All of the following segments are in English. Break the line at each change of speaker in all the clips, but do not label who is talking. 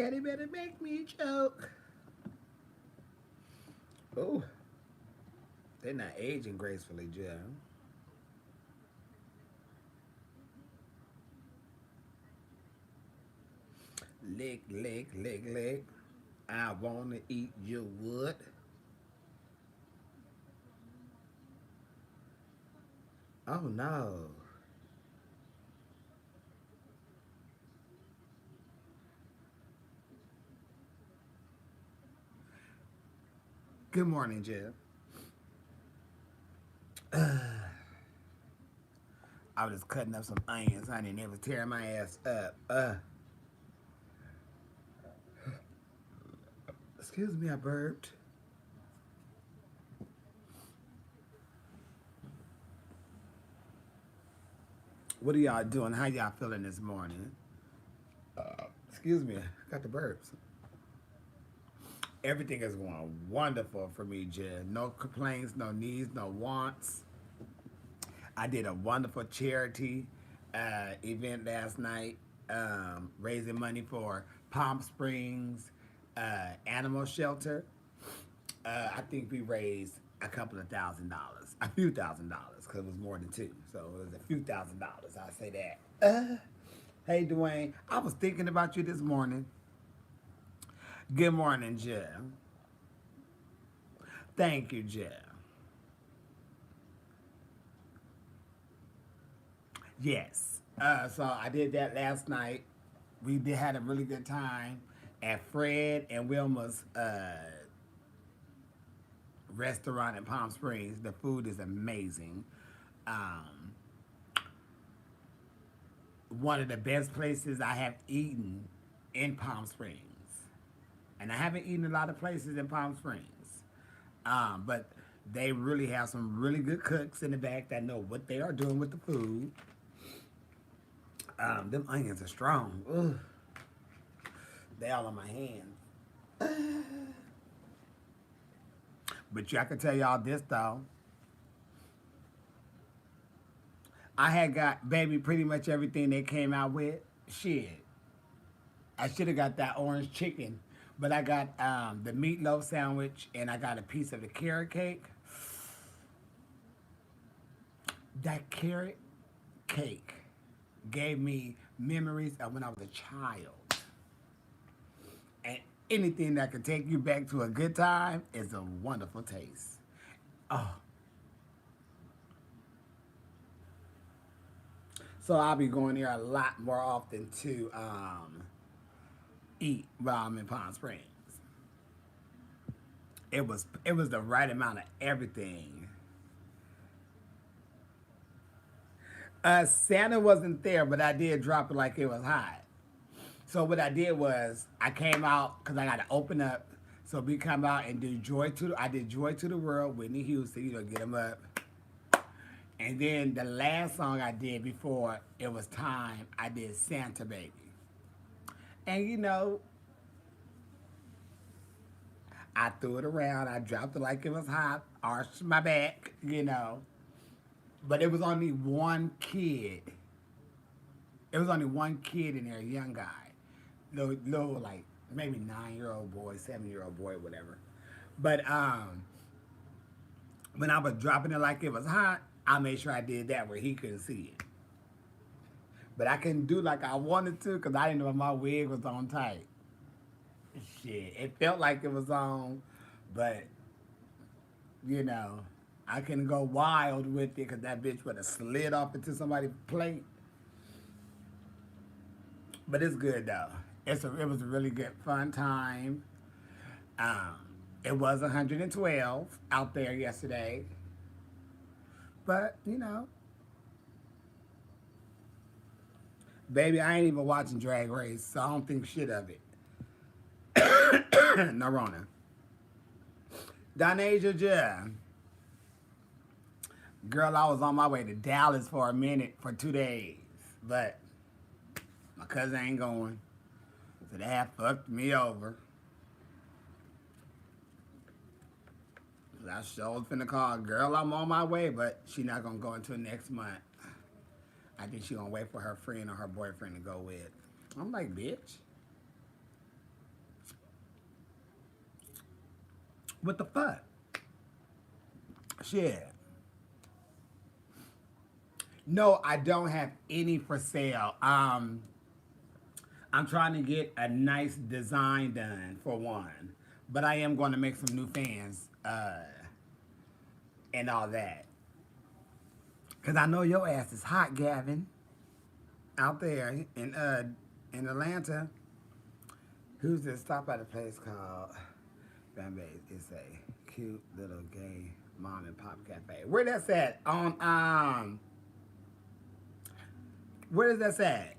Daddy better make me choke. Oh, they're not aging gracefully, Joe. Lick, lick, lick, lick. I wanna eat your wood. Oh no. Good morning, Jeff. I was just cutting up some onions, honey, and they was tearing my ass up. Excuse me, I burped. What are y'all doing? How y'all feeling this morning? Excuse me, I got the burps. Everything is going wonderful for me, Jen. No complaints, no needs, no wants. I did a wonderful charity event last night, raising money for Palm Springs Animal Shelter. I think we raised a couple of $1,000s, a few $1,000s, because it was more than two. So it was a few $1,000s. I say that. Hey, Dwayne, I was thinking about you this morning. Good morning, Jeff. Thank you, Jeff. Yes. So I did that last night. We did had a really good time at Fred and Wilma's restaurant in Palm Springs. The food is amazing. Um, One of the best places I have eaten in Palm Springs. And I haven't eaten a lot of places in Palm Springs. But they really have some really good cooks in the back that know what they are doing with the food. Them onions are strong. Ugh. They all on my hands. But I can tell y'all this though. I had got baby pretty much everything they came out with. Shit. I should have got that orange chicken. But I got the meatloaf sandwich and I got a piece of the carrot cake. That carrot cake gave me memories of when I was a child. And anything that could take you back to a good time is a wonderful taste. Oh, so I'll be going there a lot more often to eat while I'm in Palm Springs. It was the right amount of everything. Santa wasn't there, but I did drop it like it was hot. So what I did was I came out because I got to open up. So we come out and do I did Joy to the World, Whitney Houston, get them up. And then the last song I did before it was time, I did Santa Baby. And I threw it around. I dropped it like it was hot, arched my back. But it was only one kid. It was only one kid in there, a young guy. Little like maybe 9-year-old boy, 7-year-old boy, whatever. But when I was dropping it like it was hot, I made sure I did that where he couldn't see it. But I couldn't do like I wanted to because I didn't know if my wig was on tight. Shit, it felt like it was on, but you know, I couldn't go wild with it because that bitch would have slid off into somebody's plate. But it's good though. It was a really good fun time. Um, it was 112 out there yesterday, but baby, I ain't even watching Drag Race, so I don't think shit of it. Narona. Donasia J. Girl, I was on my way to Dallas for a minute for 2 days, but my cousin ain't going, so that fucked me over. I sure was finna call, girl, I'm on my way, but she not gonna go until next month. I think she gonna wait for her friend or her boyfriend to go with. I'm like, bitch. What the fuck? Shit. No, I don't have any for sale. I'm trying to get a nice design done for one, but I am going to make some new fans and all that. Cause I know your ass is hot, Gavin, out there in Atlanta. Who's this? Stop at a place called Bambay. It's a cute little gay mom and pop cafe. Where that's at? On where is that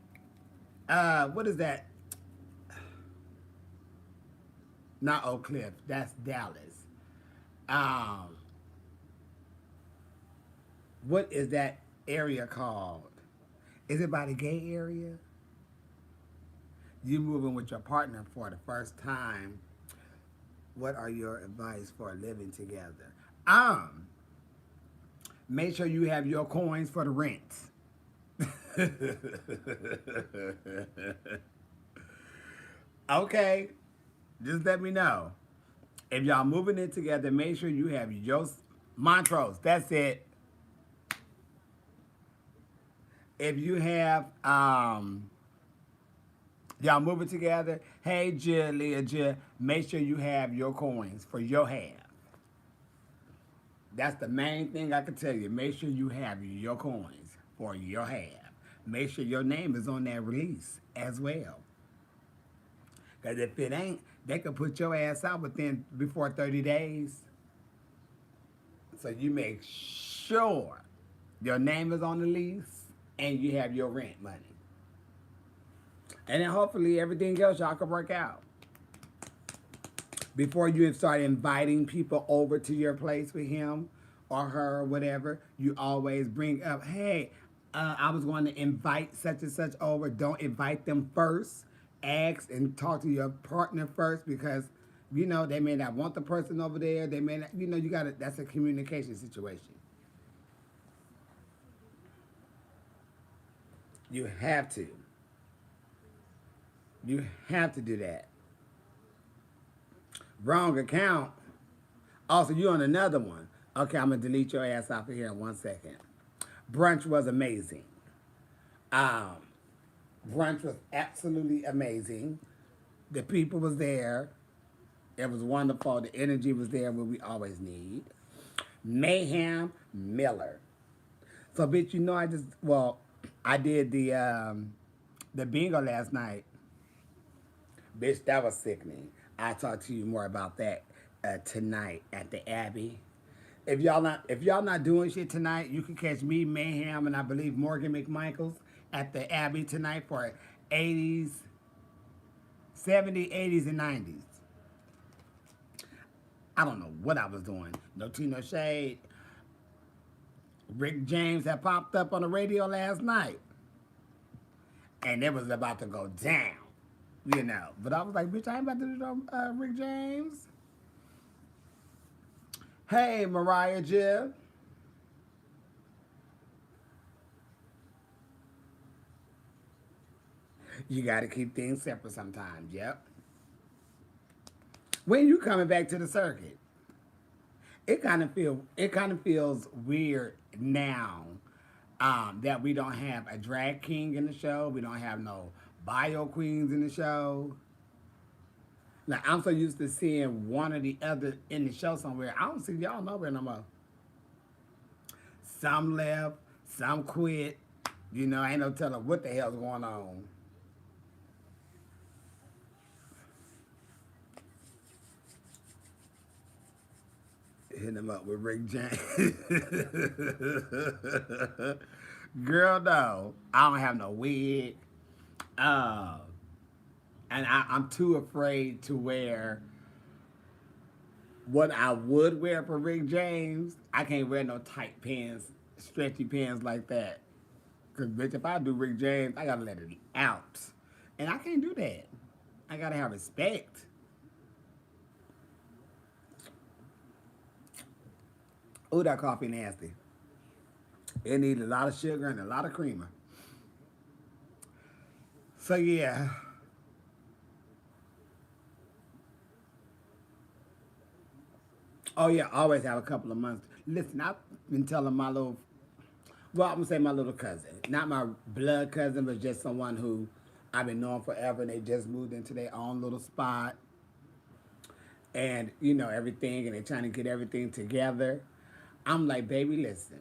at? What is that? Not Oak Cliff. That's Dallas. Um, what is that area called? Is it by the gay area? You moving with your partner for the first time. What are your advice for living together? Um, Make sure you have your coins for the rent. Okay, just let me know. If y'all moving in together, make sure you have your Montrose. That's it. If you have y'all moving together, hey Jill, Leah, Jill, make sure you have your coins for your half. That's the main thing I can tell you. Make sure you have your coins for your half. Make sure your name is on that release as well. Because if it ain't, they could put your ass out before 30 days. So you make sure your name is on the lease and you have your rent money. And then hopefully everything else y'all can work out. Before you start inviting people over to your place with him or her or whatever, you always bring up, hey, I was going to invite such and such over. Don't invite them first. Ask and talk to your partner first because, you know, they may not want the person over there. They may not, you know, that's a communication situation. You have to. You have to do that. Wrong account. Also, you on another one. Okay, I'm going to delete your ass off of here in 1 second. Brunch was amazing. Um, Brunch was absolutely amazing. The people was there. It was wonderful. The energy was there, what we always need. Mayhem Miller. So, bitch, you know I did the bingo last night. Bitch, that was sickening. I'll talk to you more about that tonight at the Abbey. If y'all not doing shit tonight, you can catch me, Mayhem, and I believe Morgan McMichaels at the Abbey tonight for 80s, 70s, 80s, and 90s. I don't know what I was doing. No tea, no shade. Rick James had popped up on the radio last night. And it was about to go down. You know. But I was like, bitch, I ain't about to do no Rick James. Hey, Mariah Jill. You got to keep things separate sometimes. Yep. When you coming back to the circuit, it kind of feels weird now that we don't have a drag king in the show. We don't have no bio queens in the show. Like I'm so used to seeing one or the other in the show somewhere. I don't see y'all nowhere no more. Some left, some quit. You know, ain't no telling what the hell's going on. Hitting him up with Rick James. Girl, no. I don't have no wig. Uh, and I'm too afraid to wear what I would wear for Rick James. I can't wear no tight pants, stretchy pants like that. Because, bitch, if I do Rick James, I got to let it out. And I can't do that. I got to have respect. Ooh, that coffee nasty. It needs a lot of sugar and a lot of creamer. So, yeah. Oh yeah, always have a couple of months. Listen, I've been telling my little, well, I'm gonna say my little cousin, not my blood cousin, but just someone who I've been knowing forever, and they just moved into their own little spot, and you know everything, and they're trying to get everything together. I'm like, baby, listen.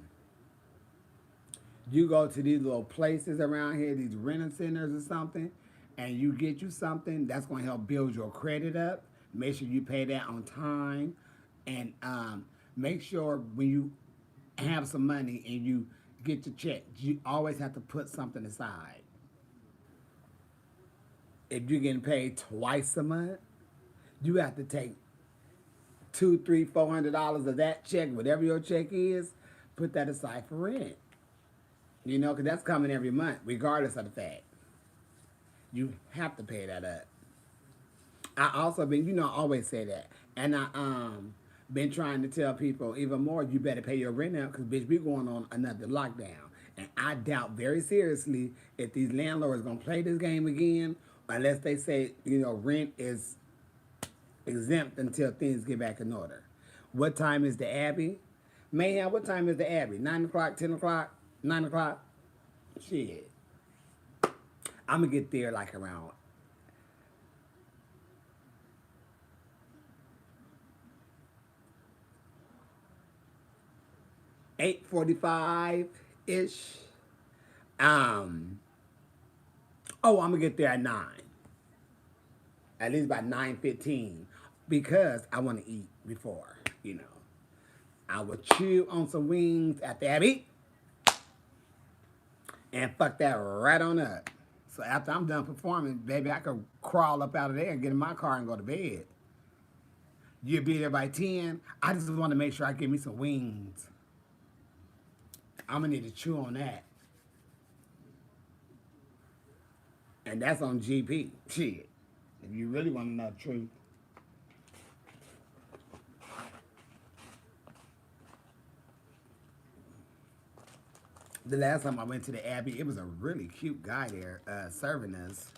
You go to these little places around here, these rental centers or something, and you get you something that's going to help build your credit up. Make sure you pay that on time, and make sure when you have some money and you get your check, you always have to put something aside. If you're getting paid twice a month, you have to take two, three, $400 of that check, whatever your check is, put that aside for rent. You know, because that's coming every month, regardless of the fact. You have to pay that up. I also been, you know, I always say that. And I been trying to tell people even more, you better pay your rent now because bitch, we going on another lockdown. And I doubt very seriously if these landlords gonna play this game again, unless they say, you know, rent is exempt until things get back in order. What time is the Abbey? Mayhem, what time is the Abbey? 9 o'clock, 10 o'clock, 9 o'clock? Shit. I'm gonna get there like around 8:45 ish. Um, oh, I'm gonna get there at 9, at least by 9:15, because I want to eat before. You know, I will chew on some wings at the Abbey and fuck that right on up. So after I'm done performing, baby, I could crawl up out of there and get in my car and go to bed. You'll be there by 10. I just want to make sure I get me some wings. I'm gonna need to chew on that. And that's on GP. Shit. If you really want to know the truth. The last time I went to the Abbey, it was a really cute guy there serving us.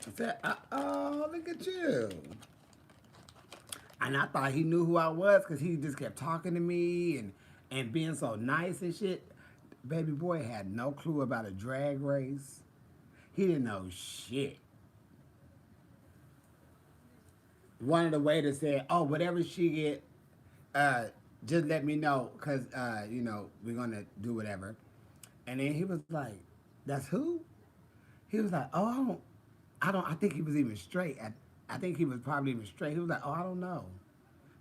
I said, oh, look at you. And I thought he knew who I was because he just kept talking to me and being so nice and shit. Baby boy had no clue about a drag race. He didn't know shit. One of the waiters said, oh, whatever she get, uh, just let me know because, you know, we're going to do whatever. And then he was like, that's who? He was like, oh, I think he was even straight. I think he was probably even straight. He was like, oh, I don't know.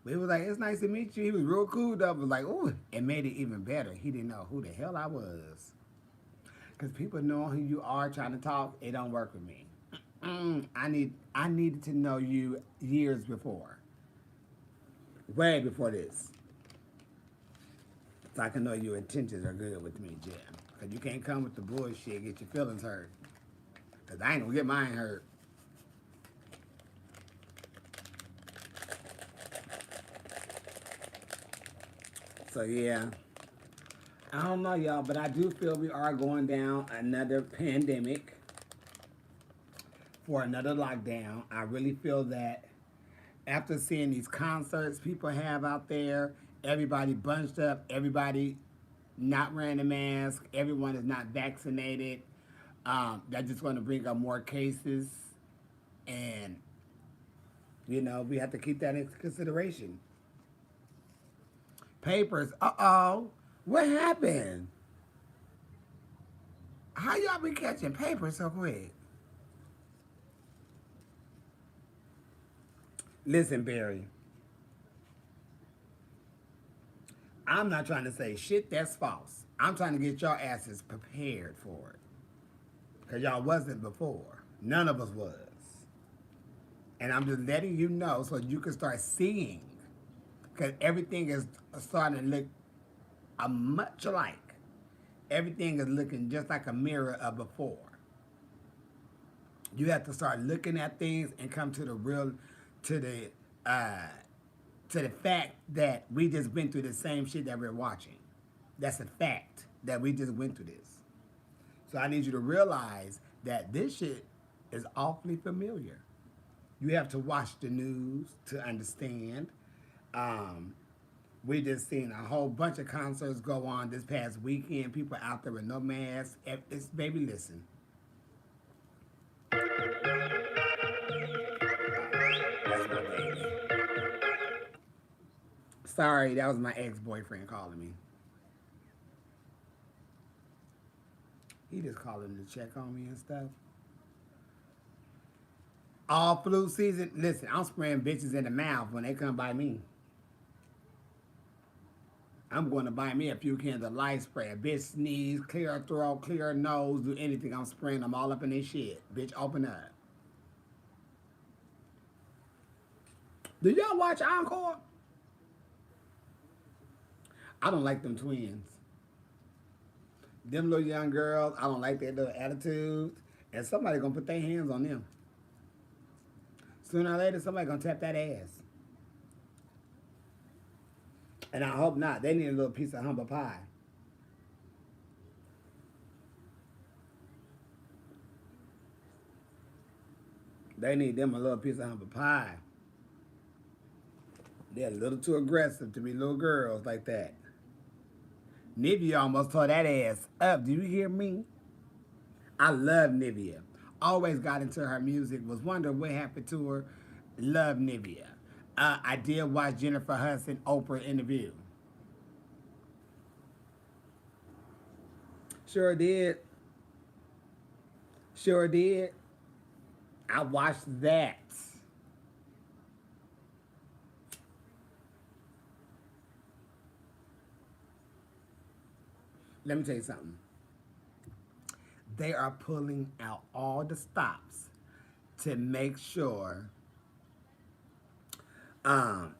But he was like, it's nice to meet you. He was real cool though. It was like, ooh, it made it even better. He didn't know who the hell I was. Because people knowing who you are trying to talk, it don't work with me. I needed to know you years before. Way before this. So I can know your intentions are good with me, Jim. Because you can't come with the bullshit, get your feelings hurt. Because I ain't gonna get mine hurt. So yeah, I don't know, y'all, but I do feel we are going down another pandemic for another lockdown. I really feel that after seeing these concerts people have out there, everybody bunched up, everybody not wearing a mask, everyone is not vaccinated. That's just going to bring up more cases, and you know we have to keep that in consideration. Papers. Uh oh, what happened? How y'all be catching papers so quick? Listen, Barry, I'm not trying to say shit that's false. I'm trying to get y'all asses prepared for it. Because y'all wasn't before. None of us was. And I'm just letting you know so you can start seeing. Because everything is starting to look much alike. Everything is looking just like a mirror of before. You have to start looking at things and come to the real, to the, uh, to the fact that we just went through the same shit that we're watching. That's a fact that we just went through this. So I need you to realize that this shit is awfully familiar. You have to watch the news to understand. Um, we just seen a whole bunch of concerts go on this past weekend. People out there with no masks. It's baby, listen. That's my baby. Sorry, that was my ex-boyfriend calling me. He just calling to check on me and stuff. All flu season. Listen, I'm spraying bitches in the mouth when they come by me. I'm going to buy me a few cans of light spray. A bitch sneeze, clear her throat, clear her nose, do anything. I'm spraying them all up in their shit. Bitch, open up. Did y'all watch Encore? I don't like them twins. Them little young girls, I don't like their little attitudes. And somebody gonna put their hands on them. Sooner or later, somebody gonna tap that ass. And I hope not. They need a little piece of humble pie. They need them a little piece of humble pie. They're a little too aggressive to be little girls like that. Nivea almost tore that ass up. Do you hear me? I love Nivea. Always got into her music. Was wondering what happened to her. Love Nivea. I did watch Jennifer Hudson Oprah interview. Sure did. Sure did. I watched that. Let me tell you something. They are pulling out all the stops to make sure um,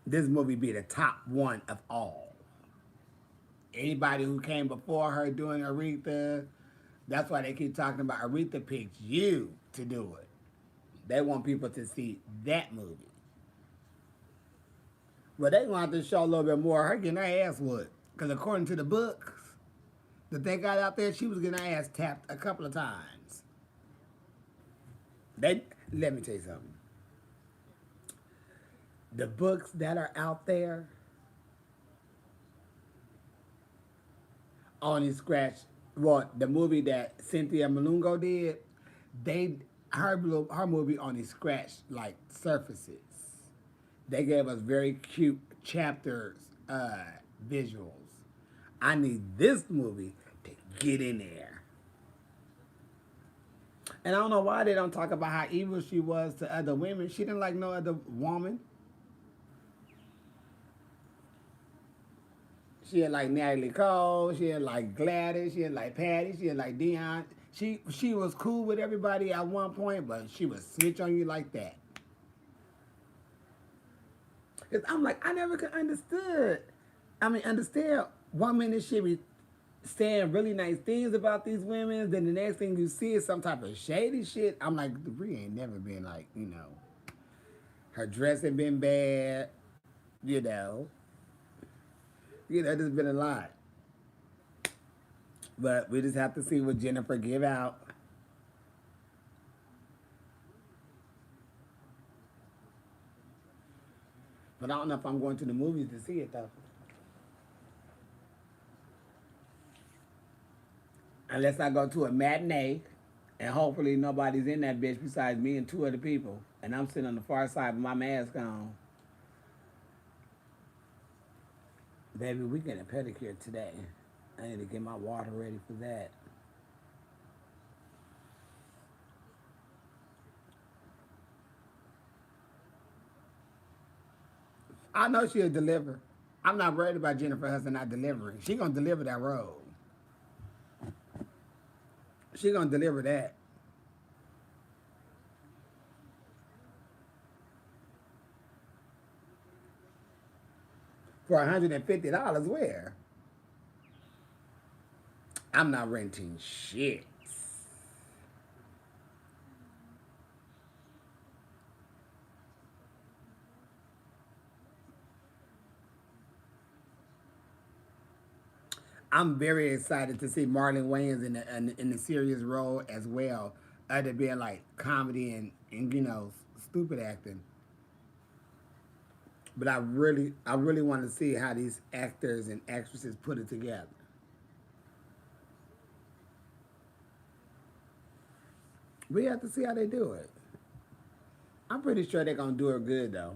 this movie be the top one of all. Anybody who came before her doing Aretha, that's why they keep talking about Aretha picked you to do it. They want people to see that movie. Well, they want to show a little bit more of her getting her ass whooped. Because according to the books that they got out there, she was getting her ass tapped a couple of times. Let me tell you something. The books that are out there only scratch the movie that Cynthia Malungo did, they her movie only scratched like surfaces. They gave us very cute chapters, visuals. I need this movie to get in there. And I don't know why they don't talk about how evil she was to other women. She didn't like no other woman. She had like Natalie Cole. She had like Gladys. She had like Patty. She had like Dion. She was cool with everybody at one point, but she would switch on you like that. Cause I'm like, I never could understand. One minute she be saying really nice things about these women, then the next thing you see is some type of shady shit. I'm like, Brie ain't never been like, her dressing been bad, you know. There's been a lot. But we just have to see what Jennifer give out. But I don't know if I'm going to the movies to see it though. Unless I go to a matinee and hopefully nobody's in that bitch besides me and two other people. And I'm sitting on the far side with my mask on. Baby, we get a pedicure today. I need to get my water ready for that. I know she'll deliver. I'm not worried about Jennifer Hudson not delivering. She gonna deliver that role. She gonna deliver that. For $150, where? I'm not renting shit. I'm very excited to see Marlon Wayans in the serious role as well, other being like comedy and stupid acting. But I really want to see how these actors and actresses put it together. We have to see how they do it. I'm pretty sure they're gonna do it good though.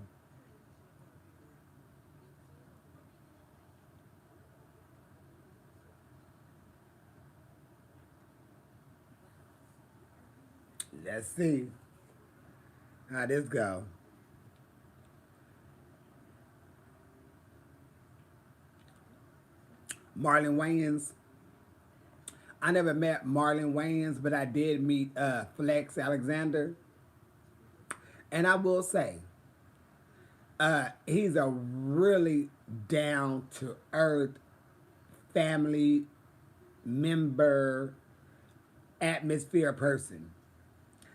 Let's see how this go. Marlon Wayans. I never met Marlon Wayans, but I did meet Flex Alexander. And I will say, he's a really down to earth family member atmosphere person.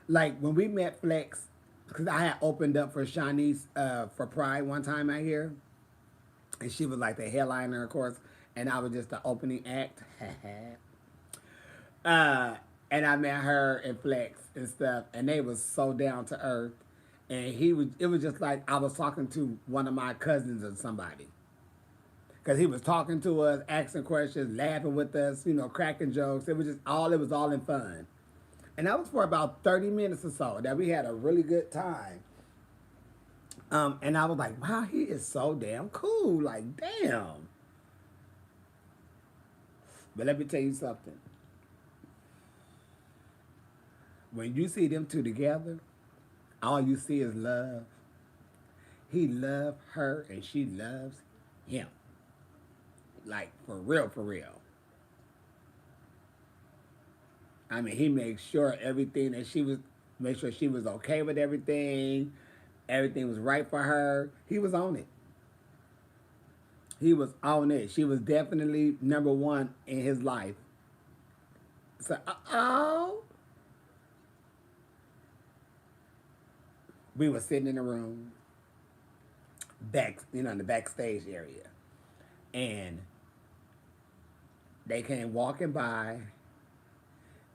Like when we met Flex, because I had opened up for Shanice for Pride one time out here, and she was like the headliner, of course, and I was just the opening act. uh, and I met her and Flex and stuff, and they was so down to earth. And it was just like I was talking to one of my cousins or somebody. Because he was talking to us, asking questions, laughing with us, cracking jokes. It was all in fun. And that was for about 30 minutes or so that we had a really good time. And I was like, wow, he is so damn cool. Like, damn. But let me tell you something. When you see them two together, all you see is love. He loved her and she loves him. Like, for real, for real. I mean, he makes sure everything that make sure she was okay with everything. Everything was right for her. He was on it. He was on it. She was definitely number one in his life. So, we were sitting in the room, in the backstage area. And they came walking by,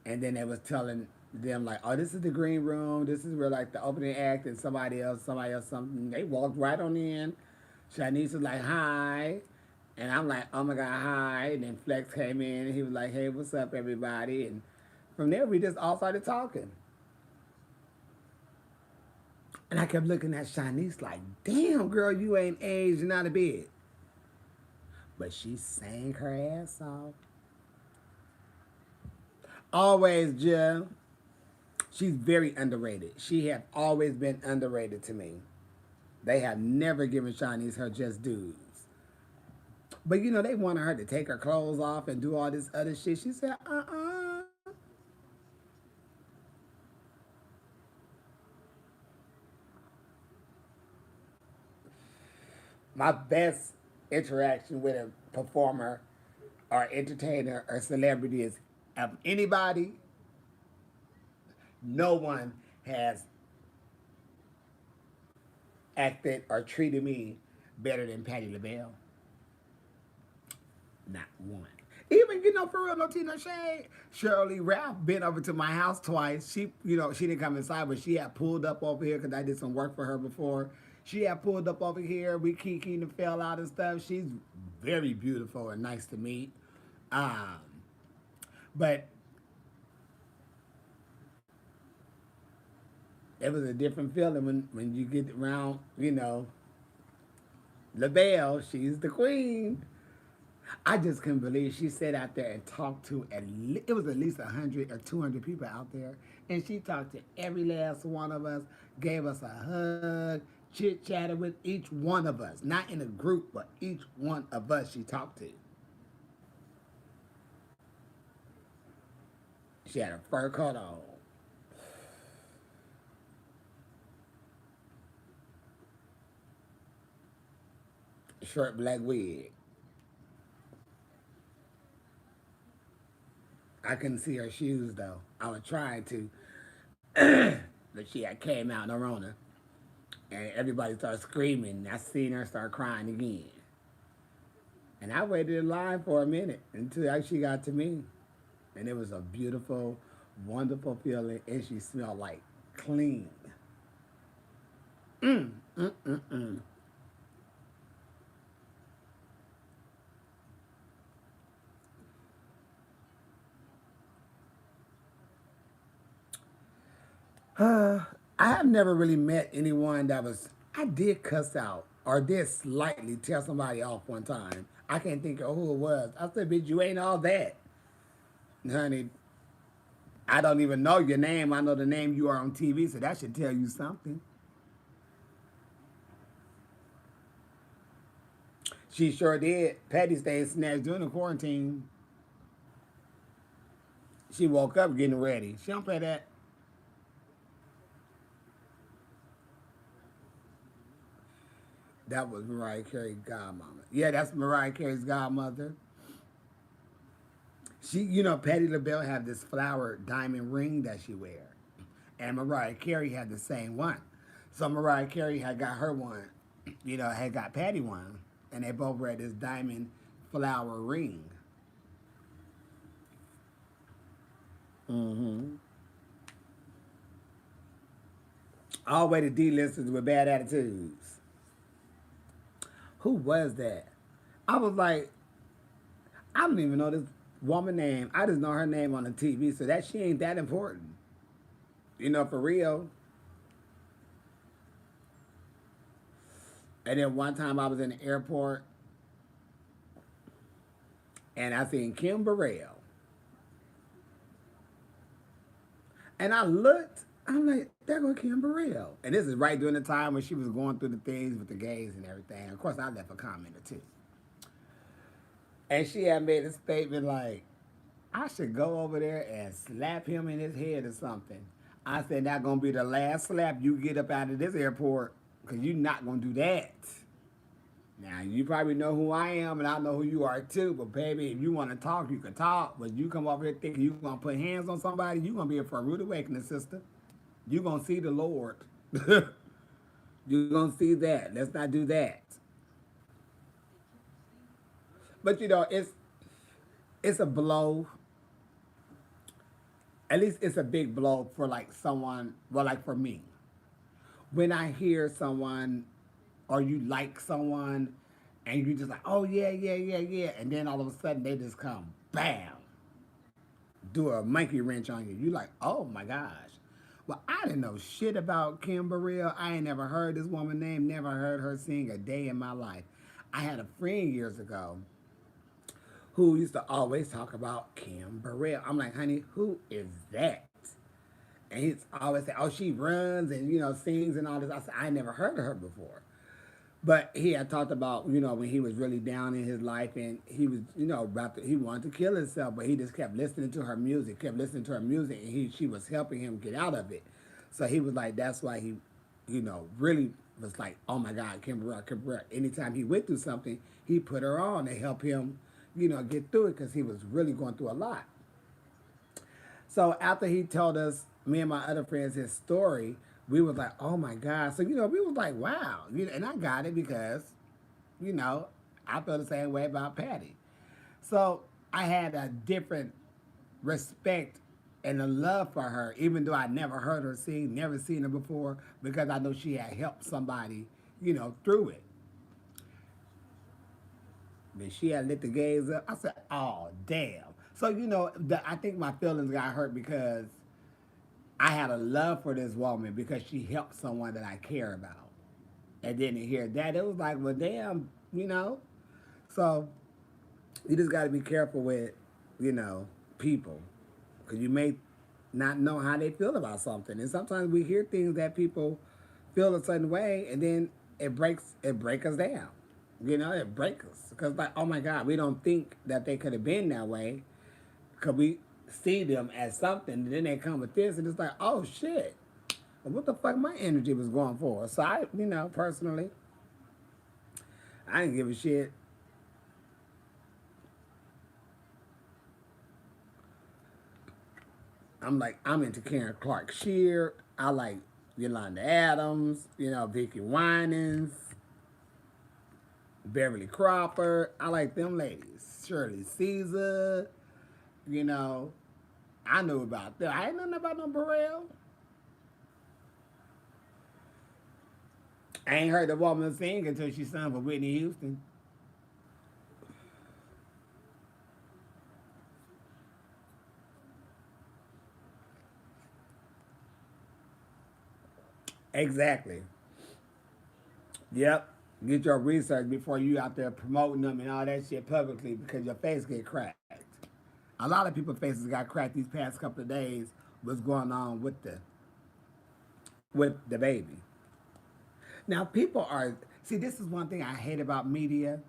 and then they was telling them like, "Oh, this is the green room. This is where like the opening act and somebody else, something." They walked right on in. Shanice was like, "Hi," and I'm like, "Oh my god, hi!" And then Flex came in, and he was like, "Hey, what's up, everybody?" And from there, we just all started talking. And I kept looking at Shanice like, "Damn, girl, you ain't aged out of bed." But she sang her ass off. Always, Jill. She's very underrated. She have always been underrated to me. They have never given Shanice her just dues. But they wanted her to take her clothes off and do all this other shit. She said, My best interaction with a performer or entertainer or celebrity is of anybody, no one has acted or treated me better than Patti LaBelle. Not one. Even, for real, no tea, no shade. Shirley Ralph been over to my house twice. She didn't come inside, but she had pulled up over here because I did some work for her before. She had pulled up over here. We kikied and fell out and stuff. She's very beautiful and nice to meet. Um, but it was a different feeling when you get around, LaBelle. She's the queen. I just couldn't believe she sat out there and talked to it was at least 100 or 200 people out there, and she talked to every last one of us, gave us a hug, chit chatted with each one of us, not in a group, but each one of us she talked to. She had a fur coat on, short black wig. I couldn't see her shoes though. I was trying to, but she had came out in the Rona, and everybody started screaming. I seen her start crying again. And I waited in line for a minute until she got to me. And it was a beautiful, wonderful feeling. And she smelled like clean. I have never really met anyone that was. I did cuss out or did slightly tell somebody off one time. I can't think of who it was. I said, "Bitch, you ain't all that, honey. I don't even know your name. I know the name you are on TV, so that should tell you something." She sure did. Patty stayed snatched during the quarantine. She woke up getting ready. She don't play that. That was Mariah Carey's godmama. Yeah, that's Mariah Carey's godmother. She, Patti LaBelle had this flower diamond ring that she wear, and Mariah Carey had the same one. So Mariah Carey had got her one, had got Patty one, and they both wear this diamond flower ring. Mm-hmm. All the way to D-listers with bad attitudes. Who was that? I was like, I don't even know this woman name. I just know her name on the TV, so that she ain't that important. For real. And then one time I was in the airport and I seen Kim Burrell. And I looked, I'm like, there go Kim Burrell. And this is right during the time when she was going through the things with the gays and everything. Of course, I left a comment or two. And she had made a statement like, I should go over there and slap him in his head or something. I said, not gonna be the last slap you get up out of this airport, because you're not gonna do that. Now, you probably know who I am, and I know who you are too, but baby, if you want to talk, you can talk. But you come over here thinking you're gonna put hands on somebody, you're gonna be in for a rude awakening, sister. You're gonna see the Lord. You're gonna see that. Let's not do that. But it's a blow. At least it's a big blow for like someone, well, like for me. When I hear someone or you like someone and you just like, oh yeah, yeah, yeah, yeah, and then all of a sudden they just come, bam, do a monkey wrench on you. You like, oh my gosh. Well, I didn't know shit about Kim Burrell. I ain't never heard this woman name, never heard her sing a day in my life. I had a friend years ago who used to always talk about Kim Burrell. I'm like, honey, who is that? And he's always say, oh, she runs and, sings and all this. I said, I never heard of her before. But he had talked about, when he was really down in his life and he was, he wanted to kill himself, but he just kept listening to her music, and she was helping him get out of it. So he was like, that's why he, really was like, oh my God, Kim Burrell, Kim Burrell. Anytime he went through something, he put her on to help him, get through it because he was really going through a lot. So after he told us, me and my other friends, his story, we was like, oh my God. So, we was like, wow. And I got it because, you know, I feel the same way about Patty. So I had a different respect and a love for her, even though I never heard her sing, never seen her before, because I know she had helped somebody, through it. But she had lit the gays up. I said, oh, damn. So, I think my feelings got hurt because I had a love for this woman because she helped someone that I care about. And then to hear that, it was like, well, damn. So you just got to be careful with, people. Because you may not know how they feel about something. And sometimes we hear things that people feel a certain way, and then it breaks us down. It breaks us. Because, like, oh my God, we don't think that they could have been that way. Because we see them as something, and then they come with this, and it's like, oh shit, what the fuck my energy was going for? So I, personally, I didn't give a shit. I'm like, I'm into Karen Clark Sheard. I like Yolanda Adams, Vicky Winans, Beverly Crawford. I like them ladies. Shirley Caesar, you know. I knew about them. I ain't nothing about no Burrell. I ain't heard the woman sing until she sung for Whitney Houston. Exactly. Yep. Get your research before you out there promoting them and all that shit publicly because your face get cracked. A lot of people's faces got cracked these past couple of days. What's going on with the baby? Now people are see. This is one thing I hate about media,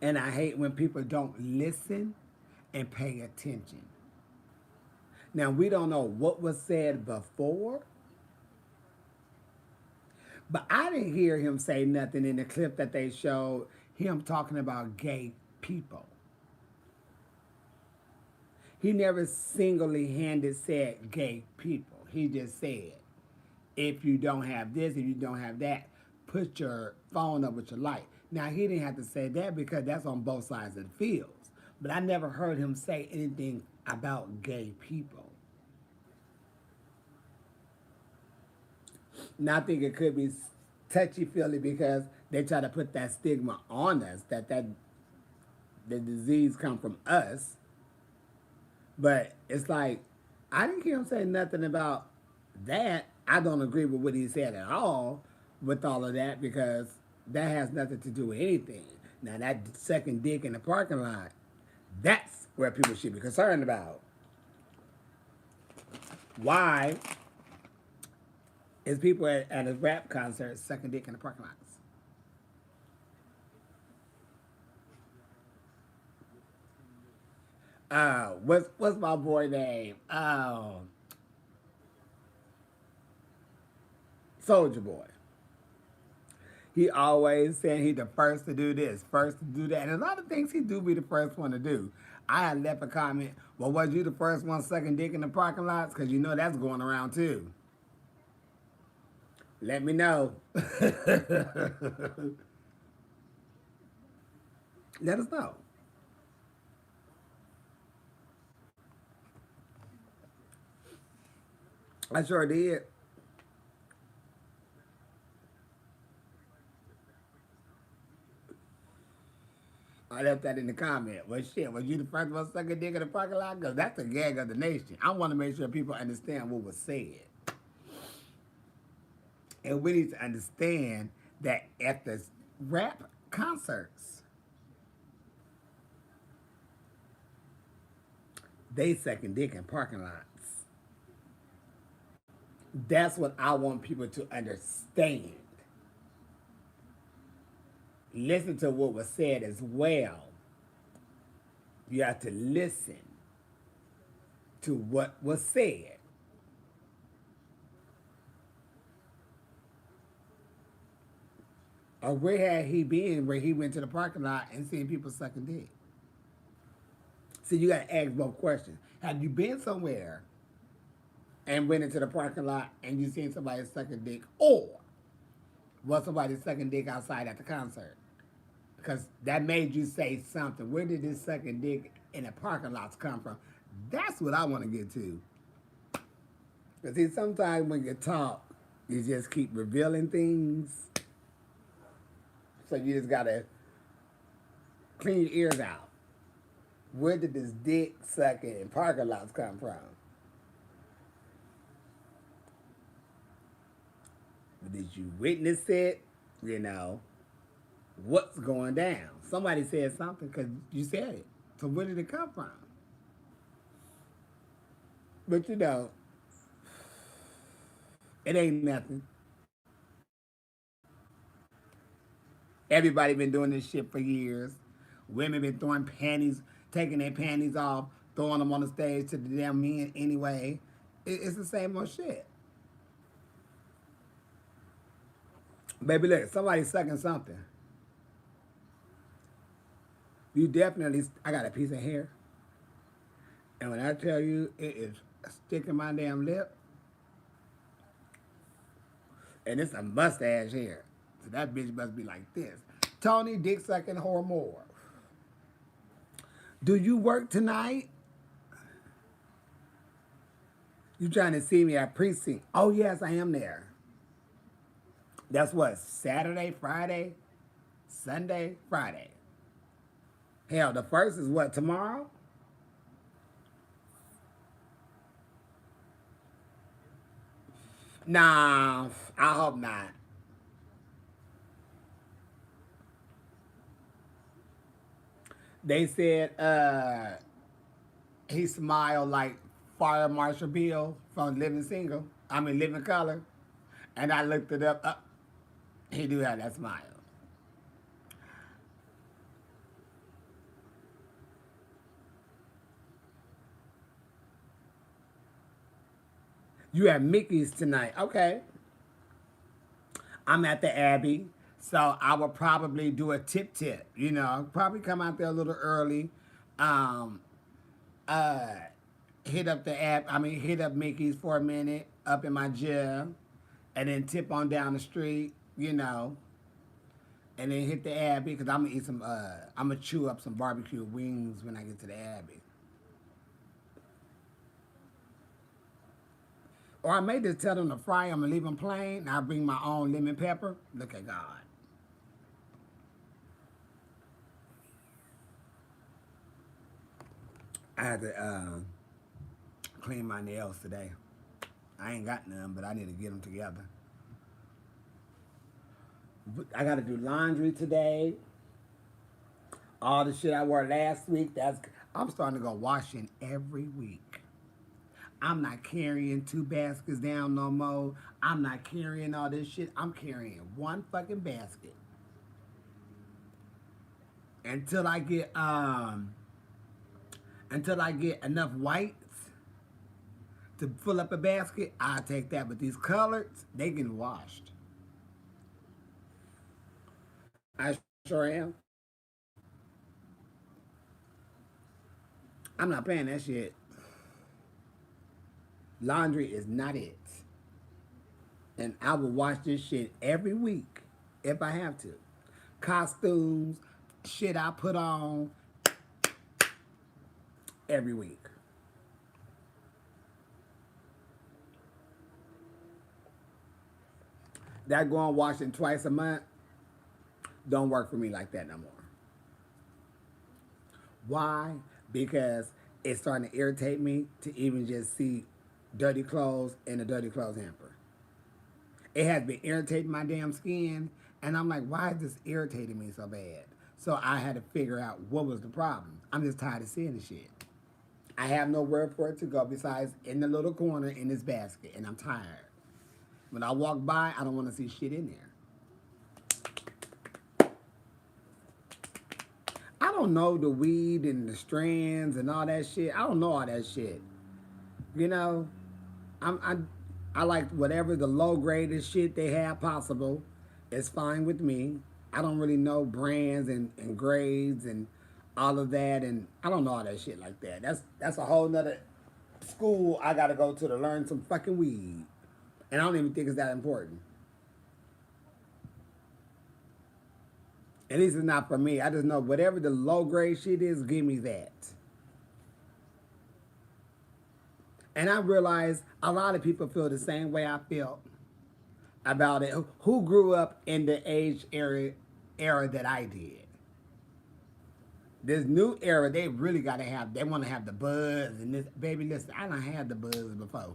and I hate when people don't listen and pay attention. Now we don't know what was said before, but I didn't hear him say nothing in the clip that they showed him talking about gay people. He never singly handed said gay people. He just said, if you don't have this, if you don't have that, put your phone up with your light. Now, he didn't have to say that because that's on both sides of the fields. But I never heard him say anything about gay people. Now, I think it could be touchy-feely because they try to put that stigma on us, that the disease come from us. But it's like, I didn't hear him say nothing about that. I don't agree with what he said at all with all of that because that has nothing to do with anything. Now, that second dick in the parking lot, that's where people should be concerned about. Why is people at a rap concert sucking dick in the parking lots? What's my boy name? Soldier Boy. He always saying he the first to do this, first to do that. And a lot of things he do be the first one to do. I had left a comment, well, was you the first one sucking dick in the parking lots? Because you know that's going around too. Let me know. Let us know. I sure did. I left that in the comment. Well, shit, was you the first one sucking dick in the parking lot? Because that's the gag of the nation. I want to make sure people understand what was said. And we need to understand that at the rap concerts, they sucking dick in parking lots. That's what I want people to understand. Listen to what was said as well. You have to listen to what was said. Or where had he been where he went to the parking lot and seen people sucking dick? So you got to ask both questions. Have you been somewhere and went into the parking lot and you seen somebody sucking dick? Or was somebody sucking dick outside at the concert? Because that made you say something. Where did this sucking dick in the parking lots come from? That's what I want to get to. Because see, sometimes when you talk, you just keep revealing things. So you just got to clean your ears out. Where did this dick sucking in parking lots come from? Did you witness it? You know, what's going down? Somebody said something because you said it. So where did it come from? But you know, it ain't nothing. Everybody been doing this shit for years. Women been throwing panties, taking their panties off, throwing them on the stage to the damn men anyway. It's the same old shit. Baby, look, somebody sucking something. You definitely, I got a piece of hair. And when I tell you it is sticking my damn lip, and it's a mustache hair. So that bitch must be like this. Tony, dick sucking whore more. Do you work tonight? You trying to see me at precinct? Oh yes, I am there. That's what, Saturday, Friday, Sunday, Friday. Hell, the first is what, tomorrow? Nah, I hope not. They said he smiled like Fire Marshal Bill from Living Single. I mean Living Color. And I looked it up. He do have that smile. You have Mickey's tonight. Okay. I'm at the Abbey. So I will probably do a tip. You know, probably come out there a little early. Um, uh, hit up the app. I mean, hit up Mickey's for a minute up in my gym, and then tip on down the street. You know, and then hit the Abbey because I'm gonna eat some. I'm gonna chew up some barbecue wings when I get to the Abbey. Or I may just tell them to fry them and leave them plain. And I bring my own lemon pepper. Look at God. I had to clean my nails today. I ain't got none, but I need to get them together. I got to do laundry today. All the shit I wore last week, I'm starting to go washing every week. I'm not carrying 2 baskets down no more. I'm not carrying all this shit. I'm carrying one fucking basket until I get enough whites to fill up a basket. I'll take that. But these coloreds, they get washed. I sure am. I'm not paying that shit. Laundry is not it. And I will wash this shit every week if I have to. Costumes, shit I put on every week. That going washing twice a month don't work for me like that no more. Why? Because it's starting to irritate me to even just see dirty clothes in a dirty clothes hamper. It has been irritating my damn skin, and I'm like, why is this irritating me so bad? So I had to figure out what was the problem. I'm just tired of seeing the shit. I have nowhere for it to go besides in the little corner in this basket, and I'm tired. When I walk by, I don't want to see shit in there. I don't know the weed and the strands and all that shit. I don't know all that shit. You know, I like whatever the low graded shit they have possible. It's fine with me. I don't really know brands and grades and all of that, and I don't know all that shit like that. That's a whole nother school I gotta go to learn some fucking weed. And I don't even think it's that important. At least it's not for me. I just know whatever the low grade shit is, give me that. And I realize a lot of people feel the same way I felt about it. Who grew up in the age era that I did? This new era, they really gotta have. They want to have the buzz and this. Baby, listen, I done had the buzz before.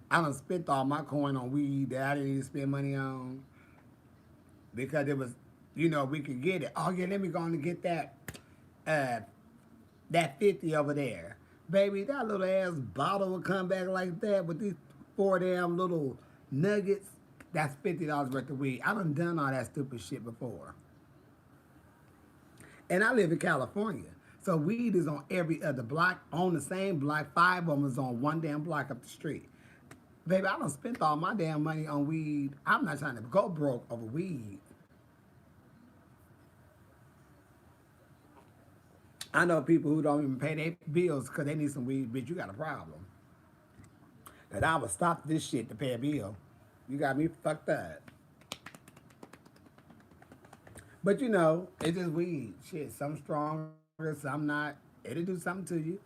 I done spent all my coin on weed that I didn't even spend money on because it was, we could get it. Oh yeah, let me go on and get uh, that 50 over there. Baby, that little ass bottle would come back like that with these 4 damn little nuggets. That's $50 worth of weed. I done all that stupid shit before. And I live in California. So weed is on every other block, on the same block. 5 of them is on one damn block up the street. Baby, I done spent all my damn money on weed. I'm not trying to go broke over weed. I know people who don't even pay their bills because they need some weed, bitch, you got a problem. That I would stop this shit to pay a bill. You got me fucked up. But it's just weed. Shit, some stronger, some not. It'll do something to you.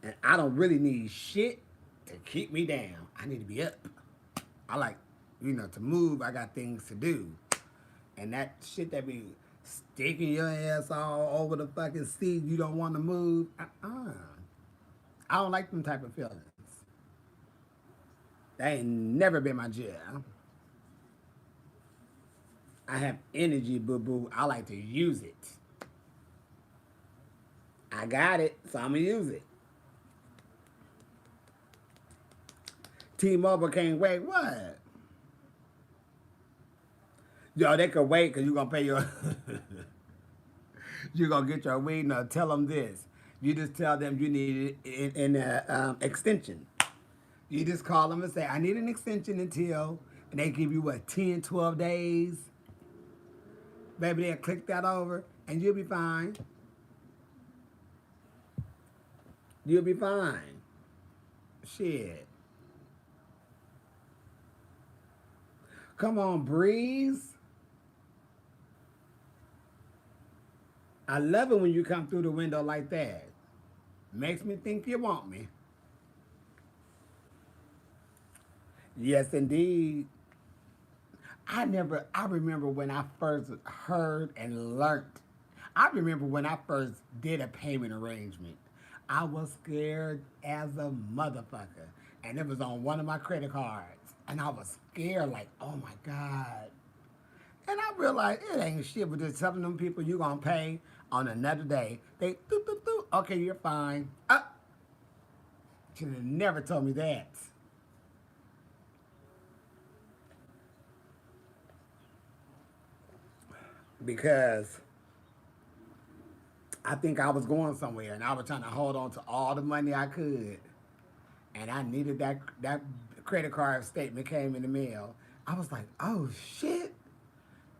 And I don't really need shit to keep me down. I need to be up. I like You know, to move, I got things to do. And that shit that be sticking your ass all over the fucking seat, you don't want to move. I don't like them type of feelings. That ain't never been my jam. I have energy, boo boo. I like to use it. I got it, so I'm gonna use it. T-Mobile can't wait. What? Yo, they could wait because you're gonna pay your. You're gonna get your weed. No, tell them this. You just tell them you need it in an extension. You just call them and say, I need an extension until, and they give you what, 10, 12 days? Baby, they'll click that over and you'll be fine. You'll be fine. Shit. Come on, Breeze. I love it when you come through the window like that. Makes me think you want me. Yes, indeed. I remember when I first heard and learned. I remember when I first did a payment arrangement. I was scared as a motherfucker. And it was on one of my credit cards. And I was scared, like, oh my God. And I realized it ain't shit, but just telling them people you gonna pay on another day. They, doo, doo, doo. Okay, you're fine. Should have never told me that. Because I think I was going somewhere and I was trying to hold on to all the money I could. And I needed that credit card statement came in the mail. I was like, oh shit.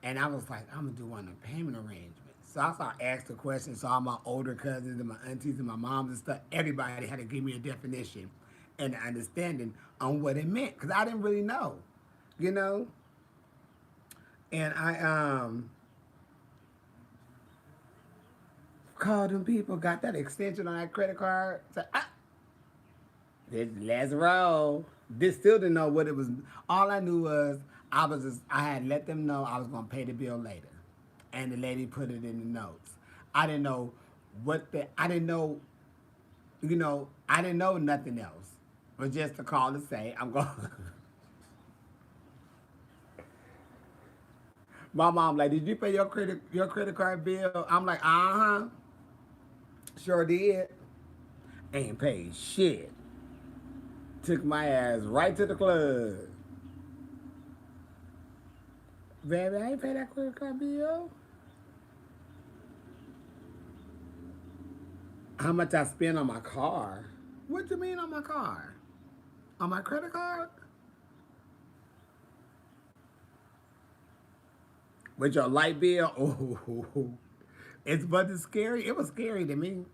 And I was like, I'm gonna do one of the payment arrangements. So I started asking questions. So all my older cousins and my aunties and my moms and stuff, everybody had to give me a definition and an understanding on what it meant. Cause I didn't really know, you know? And I called them people, got that extension on that credit card. Said, let's roll. This still didn't know what it was. All I knew was I had let them know I was gonna pay the bill later, and the lady put it in the notes. I didn't know I didn't know, I didn't know nothing else, but just to call and say I'm going. My mom like, did you pay your credit card bill? I'm like, sure did. Ain't paid shit. Took my ass right to the club. Baby, I ain't pay that credit card bill. How much I spent on my car? What you mean on my car? On my credit card? With your light bill? Oh, it's but it's scary. It was scary to me.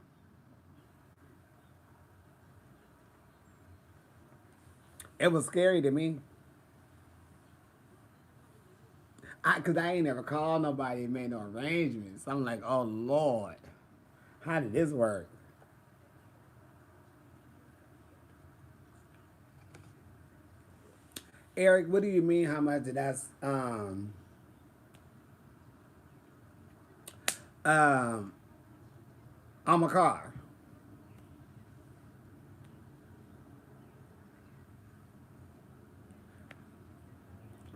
It was scary to me. Cause I ain't never called nobody and made no arrangements. I'm like, oh Lord, how did this work? Eric, what do you mean? How much did that's um on my car?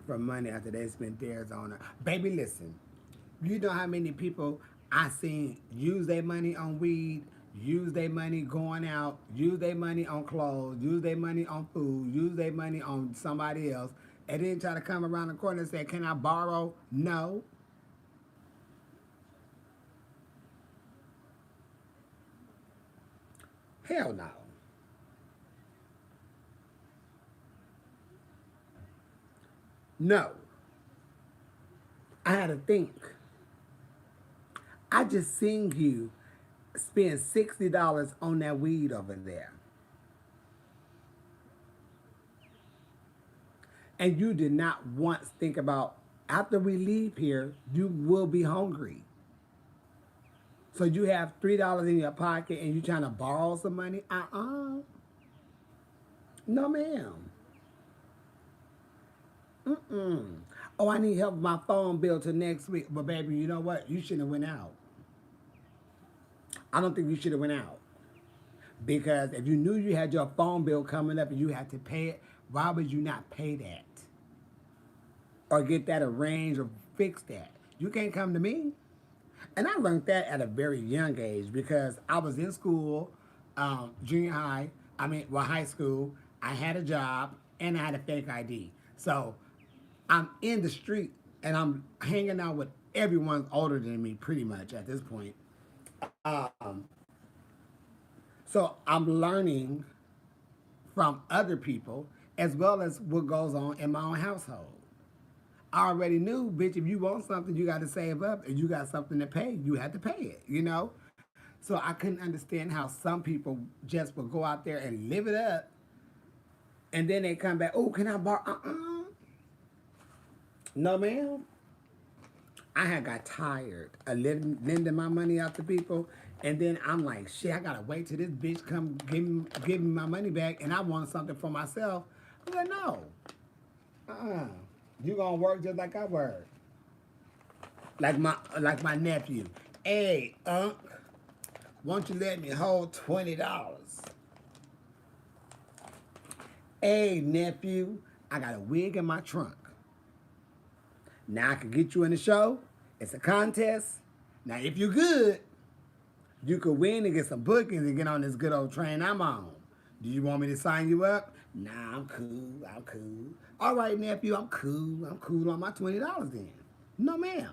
For money after they spent theirs on her. Baby, listen. You know how many people I seen use their money on weed, use their money going out, use their money on clothes, use their money on food, use their money on somebody else, and then try to come around the corner and say, can I borrow? No. Hell no. No. I had to think. I just seen you spend $60 on that weed over there. And you did not once think about after we leave here, you will be hungry. So you have $3 in your pocket and you trying to borrow some money? No, ma'am. Mm-mm. Oh, I need help with my phone bill till next week. But baby, you know what? You shouldn't have went out. I don't think you should have went out. Because if you knew you had your phone bill coming up and you had to pay it, why would you not pay that? Or get that arranged or fix that? You can't come to me. And I learned that at a very young age because I was in school, junior high, high school. I had a job and I had a fake ID. So I'm in the street and I'm hanging out with everyone older than me pretty much at this point. Um, so I'm learning from other people as well as what goes on in my own household. I already knew, bitch, if you want something, you got to save up and you got something to pay. You had to pay it, you know? So I couldn't understand how some people just would go out there and live it up and then they come back, oh, can I borrow? No, ma'am. I had got tired of lending my money out to people. And then I'm like, shit, I gotta wait till this bitch come give me my money back and I want something for myself. I'm like, no. Uh-uh. You gonna work just like I work. Like my nephew. Hey, Unc, won't you let me hold $20? Hey, nephew, I got a wig in my trunk. Now I can get you in the show. It's a contest. Now, if you're good, you could win and get some bookings and get on this good old train I'm on. Do you want me to sign you up? Nah, I'm cool. I'm cool. All right, nephew, I'm cool. I'm cool on my $20 then. No, ma'am.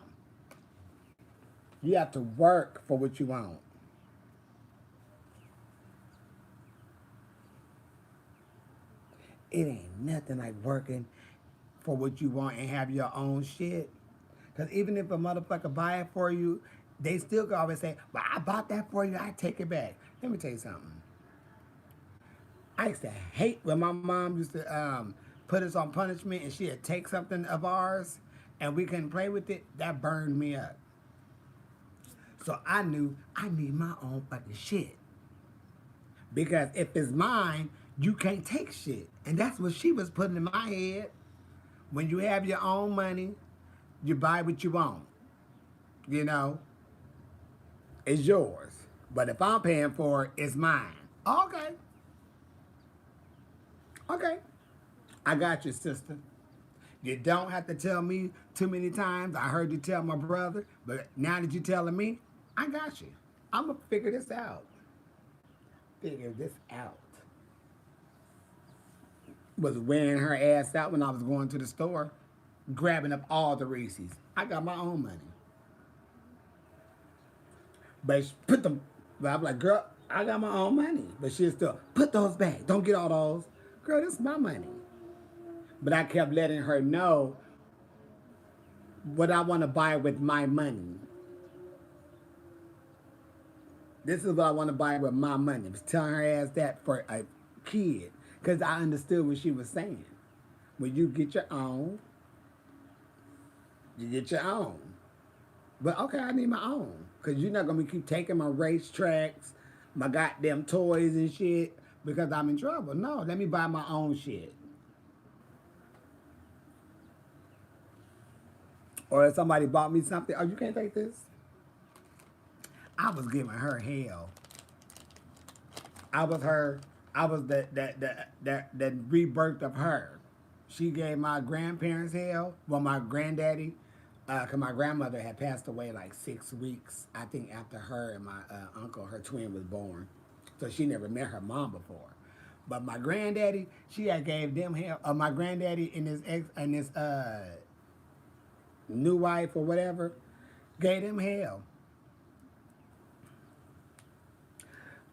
You have to work for what you want. It ain't nothing like working for what you want and have your own shit. Because even if a motherfucker buy it for you, they still can always say, well, I bought that for you, I take it back. Let me tell you something. I used to hate when my mom used to put us on punishment and she'd take something of ours and we couldn't play with it. That burned me up. So I knew I need my own fucking shit. Because if it's mine, you can't take shit. And that's what she was putting in my head. When you have your own money, you buy what you want. You know, it's yours. But if I'm paying for it, it's mine. Okay. Okay. I got you, sister. You don't have to tell me too many times. I heard you tell my brother, but now that you're telling me, I got you. I'm going to figure this out. Figure this out. Was wearing her ass out when I was going to the store, grabbing up all the Reese's. I got my own money. But she put them, but I'm like, girl, I got my own money. But she'll still, put those back. Don't get all those. Girl, this is my money. But I kept letting her know what I want to buy with my money. This is what I want to buy with my money. I was telling her ass that for a kid. Because I understood what she was saying. When you get your own, you get your own. But okay, I need my own. Because you're not going to keep taking my racetracks, my goddamn toys and shit, because I'm in trouble. No, let me buy my own shit. Or if somebody bought me something, oh, you can't take this? I was giving her hell. I was the rebirth of her. She gave my grandparents hell. Well, my granddaddy, because my grandmother had passed away like 6 weeks, I think, after her and my uncle, her twin, was born. So she never met her mom before. But my granddaddy, she had gave them hell. My granddaddy and his new wife or whatever gave them hell.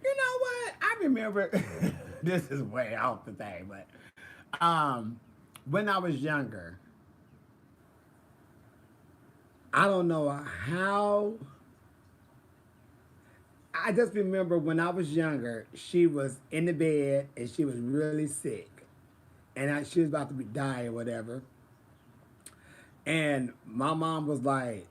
You know what? I remember, this is way off the thing, but when I was younger, I don't know how. I just remember when I was younger, she was in the bed and she was really sick. And she was about to die or whatever. And my mom was like,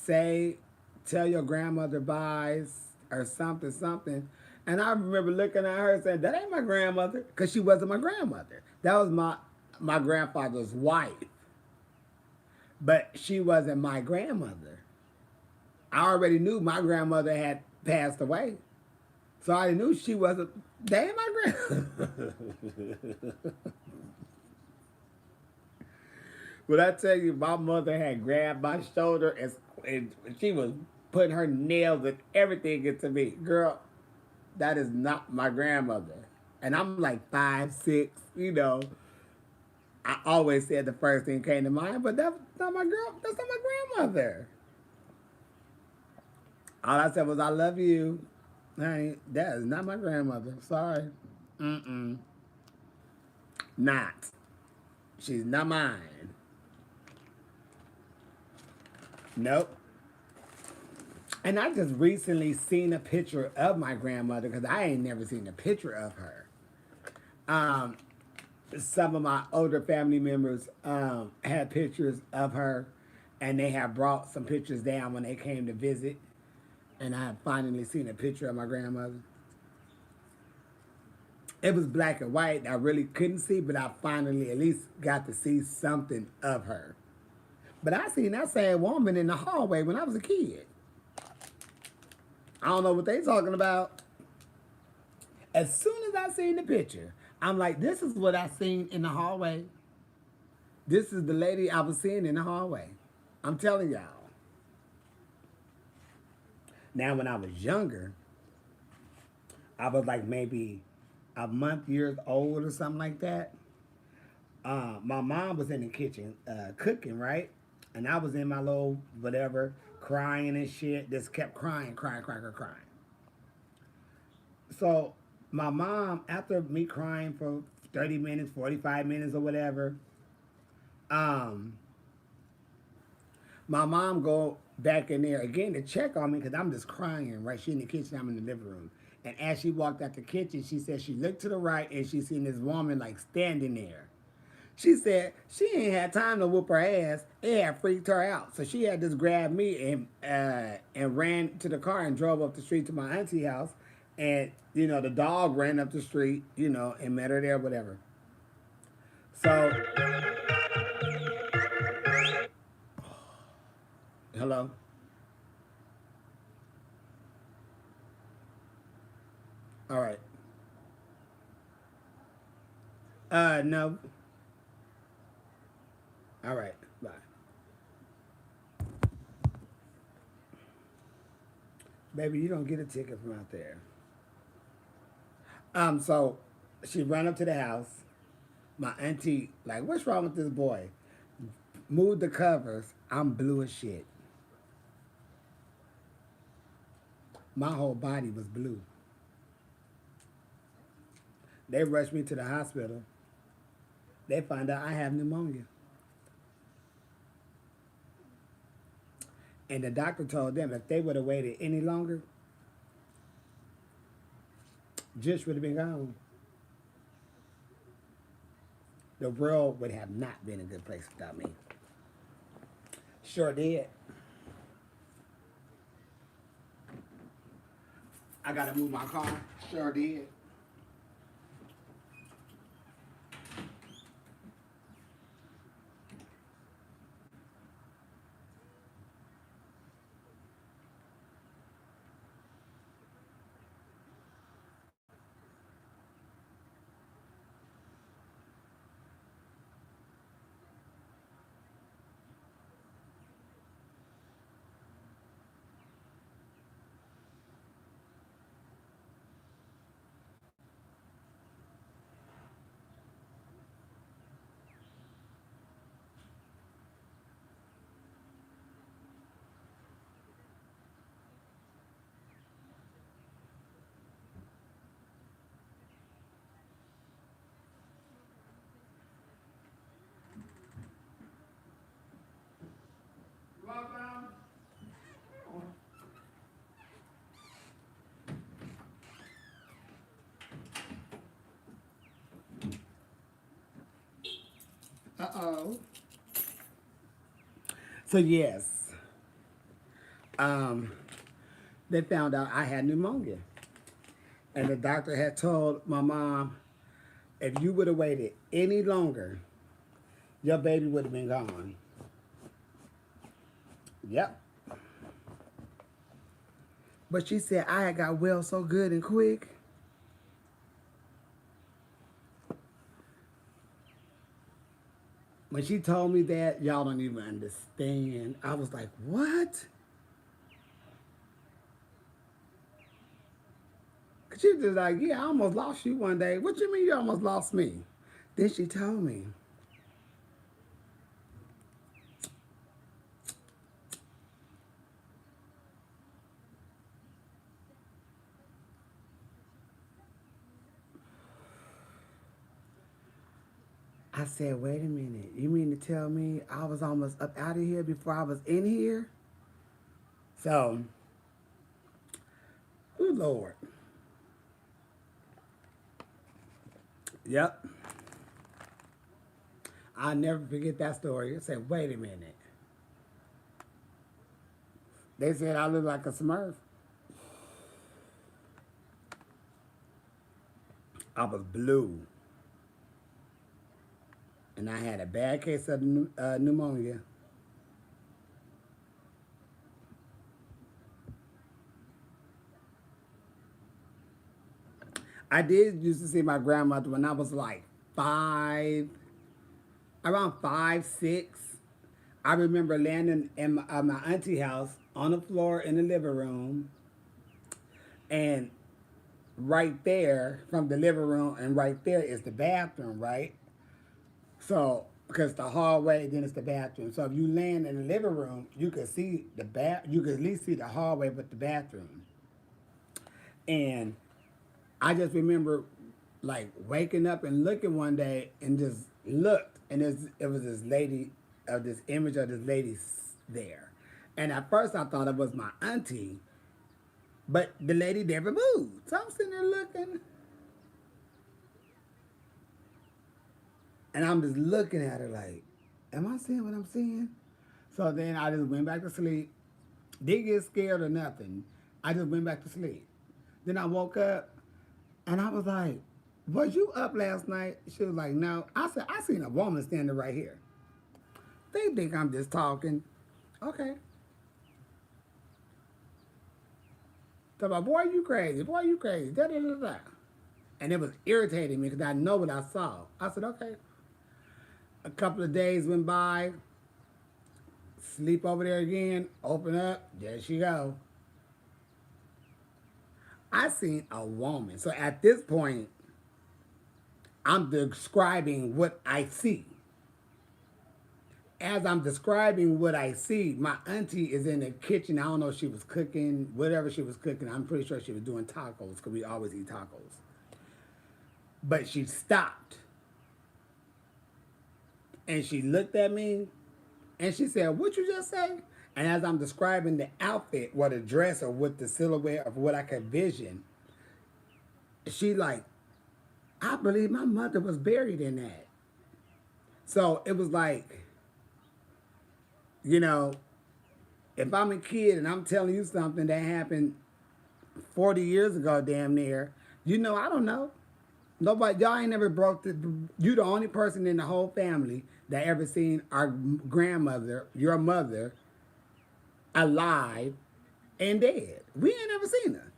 tell your grandmother buys or something, something. And I remember looking at her and saying, that ain't my grandmother. Because she wasn't my grandmother. That was my grandfather's wife, but she wasn't my grandmother. I already knew my grandmother had passed away, so I knew she wasn't. Damn, my grandmother. When I tell you, my mother had grabbed my shoulder and she was putting her nails and everything into me. Girl, that is not my grandmother. And I'm like 5'6", you know. I always said the first thing came to mind, but that's not my girl. That's not my grandmother. All I said was, I love you. Honey, that is not my grandmother. Sorry. Mm-mm. Not. She's not mine. Nope. And I just recently seen a picture of my grandmother because I ain't never seen a picture of her. Um, some of my older family members had pictures of her, and they have brought some pictures down when they came to visit. And I have finally seen a picture of my grandmother. It was black and white. I really couldn't see, but I finally at least got to see something of her. But I seen that same woman in the hallway when I was a kid. I don't know what they talking about. As soon as I seen the picture, I'm like, this is what I seen in the hallway. This is the lady I was seeing in the hallway. I'm telling y'all. Now, when I was younger, I was like maybe a month, years old or something like that. My mom was in the kitchen cooking, right? And I was in my little whatever, crying and shit. Just kept crying. So my mom, after me crying for 30 minutes, 45 minutes or whatever, um, my mom go back in there again to check on me because I'm just crying, right? She in the kitchen, I'm in the living room. And as she walked out the kitchen, she said she looked to the right and she seen this woman like standing there. She said she ain't had time to whoop her ass. It had freaked her out. So she had just grabbed me and ran to the car and drove up the street to my auntie house. And, you know, the dog ran up the street, you know, and met her there, whatever. So, hello? All right. No. All right. Bye. Baby, you don't get a ticket from out there. So she ran up to the house. My auntie, like, what's wrong with this boy? Moved the covers. I'm blue as shit. My whole body was blue. They rushed me to the hospital. They found out I have pneumonia. And the doctor told them if they would have waited any longer, Jish would have been gone. The world would have not been a good place without me. Sure did. I gotta move my car. Sure did. Welcome. Uh-oh. So yes, um, they found out I had pneumonia. And the doctor had told my mom, if you would have waited any longer, your baby would have been gone. Yep. But she said I had got well so good and quick. When she told me that, y'all don't even understand. I was like, what? Cause she was just like, yeah, I almost lost you one day. What you mean you almost lost me? Then she told me, I said, wait a minute. You mean to tell me I was almost up out of here before I was in here? So, oh Lord. Yep. I'll never forget that story. I said, wait a minute. They said I look like a Smurf. I was blue. And I had a bad case of pneumonia. I did used to see my grandmother when I was like 5, around 5, 6. I remember landing in my auntie house on the floor in the living room. And right there, from the living room, and right there is the bathroom, right? So, because the hallway, then it's the bathroom. So if you land in the living room, you could see you could at least see the hallway with the bathroom. And I just remember like waking up and looking one day and just looked, and it was this lady, of this image of this lady there. And at first I thought it was my auntie, but the lady never moved. So I'm sitting there looking, and I'm just looking at her like, am I seeing what I'm seeing? So then I just went back to sleep. Didn't get scared or nothing. I just went back to sleep. Then I woke up and I was like, was you up last night? She was like, no. I said, I seen a woman standing right here. They think I'm just talking. Okay. So about, boy, you crazy. Boy, you crazy. Da, da, da, da. And it was irritating me because I know what I saw. I said, okay. A couple of days went by. Sleep over there again. Open up. There she go. I seen a woman. So at this point, I'm describing what I see. As I'm describing what I see, my auntie is in the kitchen. I don't know if she was cooking, whatever she was cooking. I'm pretty sure she was doing tacos because we always eat tacos. But she stopped. And she looked at me and she said, what you just say? And as I'm describing the outfit, or the dress, or what the silhouette of what I could vision, she like, I believe my mother was buried in that. So it was like, you know, if I'm a kid and I'm telling you something that happened 40 years ago, damn near, you know, I don't know. Nobody, y'all ain't never broke you the only person in the whole family that ever seen our grandmother, your mother, alive and dead. We ain't never seen her.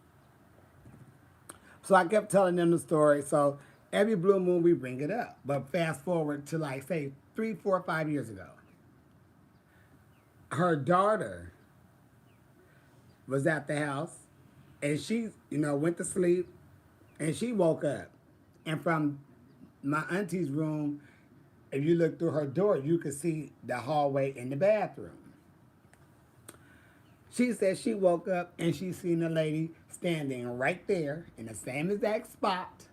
So I kept telling them the story. So every blue moon we bring it up. But fast forward to like say 3, 4, 5 years ago. Her daughter was at the house and she, you know, went to sleep and she woke up. And from my auntie's room, if you look through her door, you could see the hallway in the bathroom. She said she woke up and she seen a lady standing right there in the same exact spot.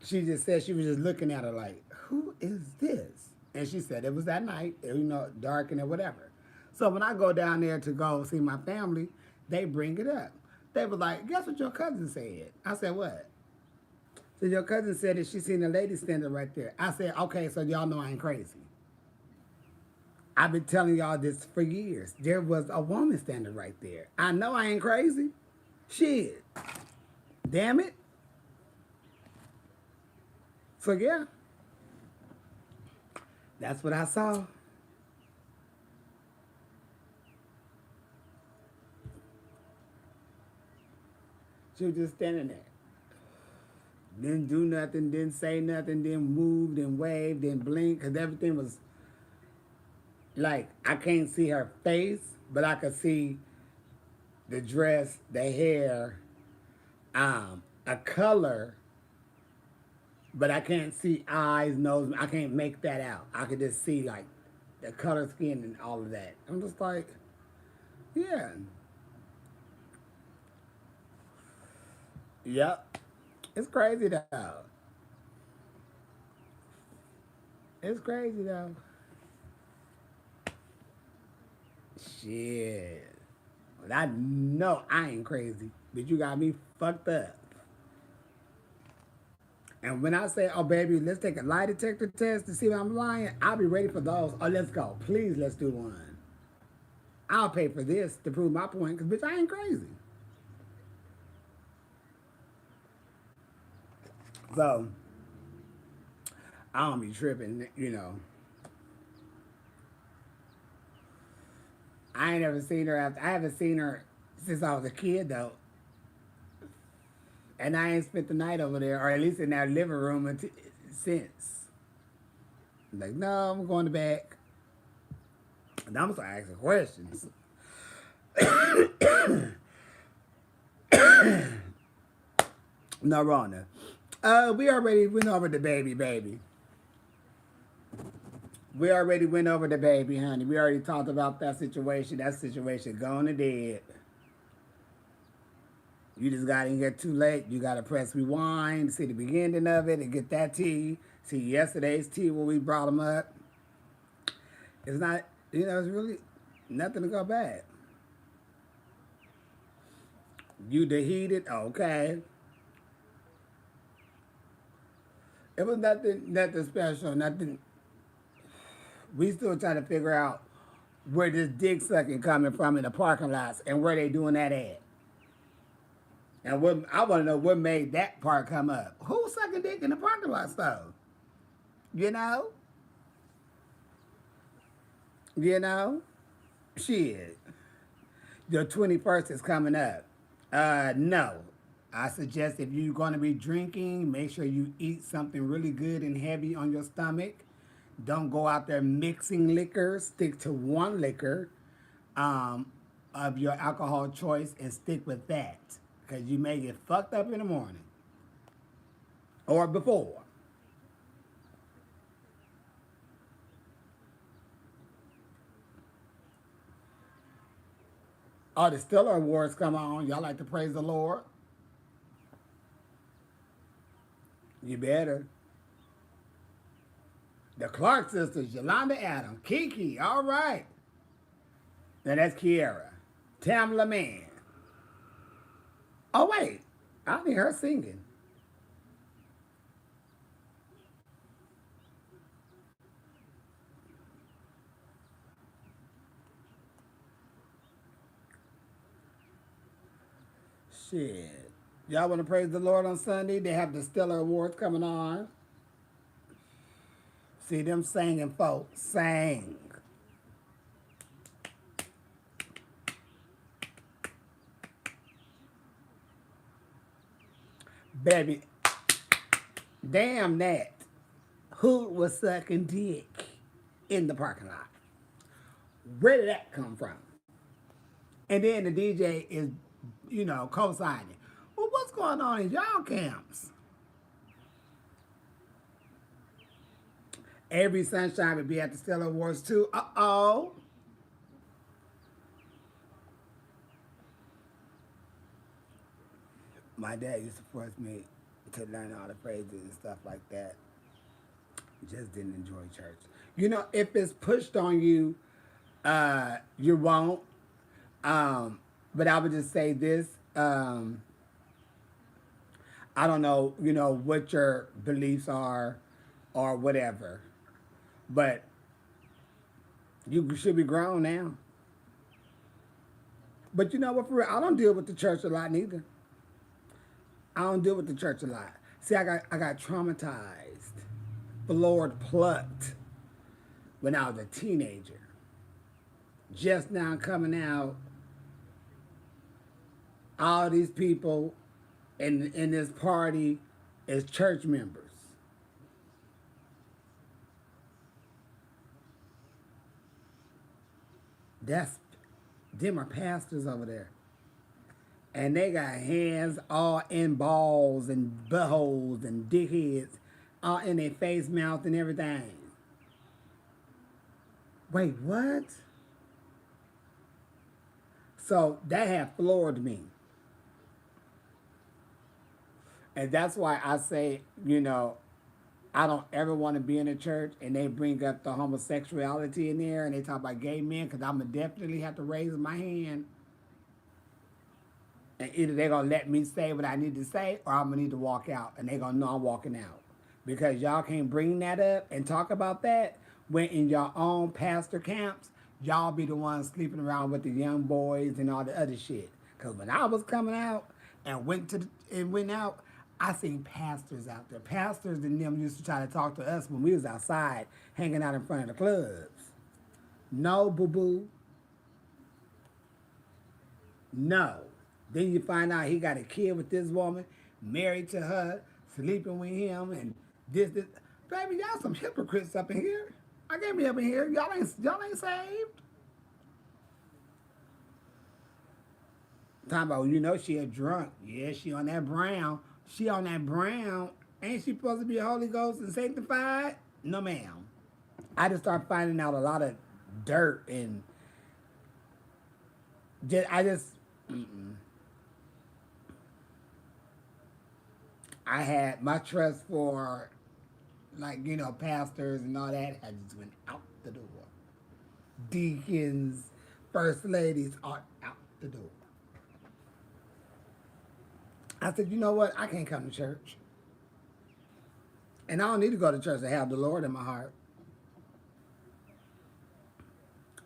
She just said she was just looking at her like, who is this? And she said it was that night, you know, dark and whatever. So when I go down there to go see my family, they bring it up. They were like, guess what your cousin said? I said, what? So your cousin said that she seen a lady standing right there. I said, okay, so y'all know I ain't crazy. I've been telling y'all this for years. There was a woman standing right there. I know I ain't crazy. Shit. Damn it. So yeah. That's what I saw. She was just standing there. Didn't do nothing, didn't say nothing, didn't move, didn't wave, didn't blink, because everything was like, I can't see her face, but I could see the dress, the hair, a color, but I can't see eyes, nose. I can't make that out. I could just see like the color skin and all of that. I'm just like, yeah, yep. It's crazy though. It's crazy though. Shit. But I know I ain't crazy, but you got me fucked up. And when I say, oh, baby, let's take a lie detector test to see if I'm lying, I'll be ready for those. Oh, let's go. Please, let's do one. I'll pay for this to prove my point because, bitch, I ain't crazy. So, I don't be tripping, you know. I ain't never seen her after. I haven't seen her since I was a kid, though. And I ain't spent the night over there, or at least in that living room since. Like, no, I'm going to back. And I'm start asking questions. No, Rona. We already went over the baby. We already went over the baby, honey. We already talked about that situation. That situation gone to dead. You just got in here too late. You got to press rewind, see the beginning of it, and get that tea. See yesterday's tea when we brought them up. It's not, it's really nothing to go back. You deheated, okay. It was nothing special, nothing. We still trying to figure out where this dick sucking coming from in the parking lots and where they doing that at. And I want to know what made that part come up. Who's sucking dick in the parking lot though? You know? You know? Shit. The 21st is coming up. No. I suggest if you're going to be drinking, make sure you eat something really good and heavy on your stomach. Don't go out there mixing liquor. Stick to one liquor of your alcohol choice and stick with that. Because you may get fucked up in the morning. Or before. Oh, the Stiller Awards come on. Y'all like to praise the Lord? You better. The Clark sisters, Yolanda Adams, Kiki, all right. Now that's Kiara. Tamla Man. Oh, wait. I didn't hear her singing. Shit. Y'all want to praise the Lord on Sunday? They have the Stellar Awards coming on. See them singing, folks. Sing. Baby, damn that. Who was sucking dick in the parking lot? Where did that come from? And then the DJ is, co-signing. Well, what's going on in y'all camps? Every Sunshine would be at the Stellar Awards too. Uh-oh. My dad used to force me to learn all the phrases and stuff like that. Just didn't enjoy church. If it's pushed on you, you won't. But I would just say this. I don't know, what your beliefs are or whatever. But you should be grown now. But you know what, for real, I don't deal with the church a lot neither. I don't deal with the church a lot. See, I got traumatized, floored, plucked when I was a teenager. Just now coming out, all these people in this party as church members. That's them are pastors over there. And they got hands all in balls and buttholes and dickheads all in their face, mouth, and everything. Wait, what? So that had floored me. And that's why I say, I don't ever want to be in a church and they bring up the homosexuality in there and they talk about gay men, because I'm going to definitely have to raise my hand. And either they're going to let me say what I need to say, or I'm going to need to walk out. And they're going to know I'm walking out. Because y'all can't bring that up and talk about that when in your own pastor camps, y'all be the ones sleeping around with the young boys and all the other shit. Because when I was coming out and went out, I seen pastors out there. Pastors and them used to try to talk to us when we was outside hanging out in front of the clubs. No, boo-boo. No. Then you find out he got a kid with this woman, married to her, sleeping with him, and this. Baby, y'all some hypocrites up in here. I can't be up in here. Y'all ain't saved. Talking about, she a drunk. Yeah, she on that brown. She on that brown. Ain't she supposed to be Holy Ghost and sanctified? No, ma'am. I just start finding out a lot of dirt and I had my trust for, pastors and all that had just went out the door. Deacons, first ladies are out the door. I said, you know what? I can't come to church. And I don't need to go to church to have the Lord in my heart.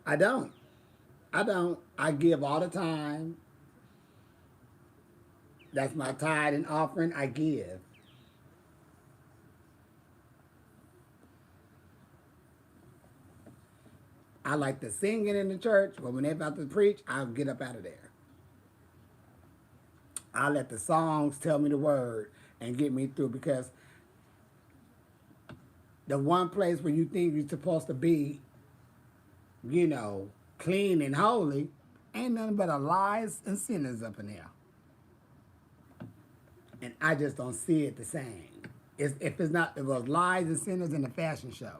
I don't. I give all the time. That's my tithe and offering. I give. I like the singing in the church, but when they're about to preach, I'll get up out of there. I let the songs tell me the word and get me through, because the one place where you think you're supposed to be, clean and holy, ain't nothing but a lies and sinners up in there. And I just don't see it the same. It was lies and sinners in the fashion show.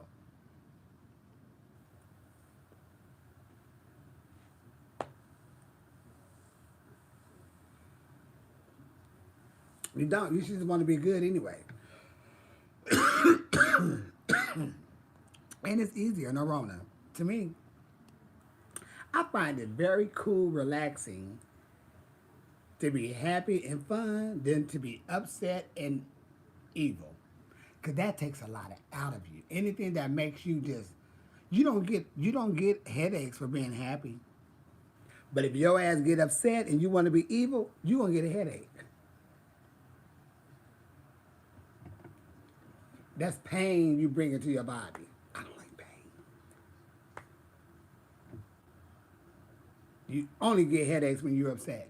You don't. You just want to be good anyway. And it's easier, no Rona. To me, I find it very cool, relaxing to be happy and fun than to be upset and evil. Because that takes a lot out of you. Anything that makes you just, you don't get headaches for being happy. But if your ass get upset and you want to be evil, you're going to get a headache. That's pain you bring into your body. I don't like pain. You only get headaches when you're upset.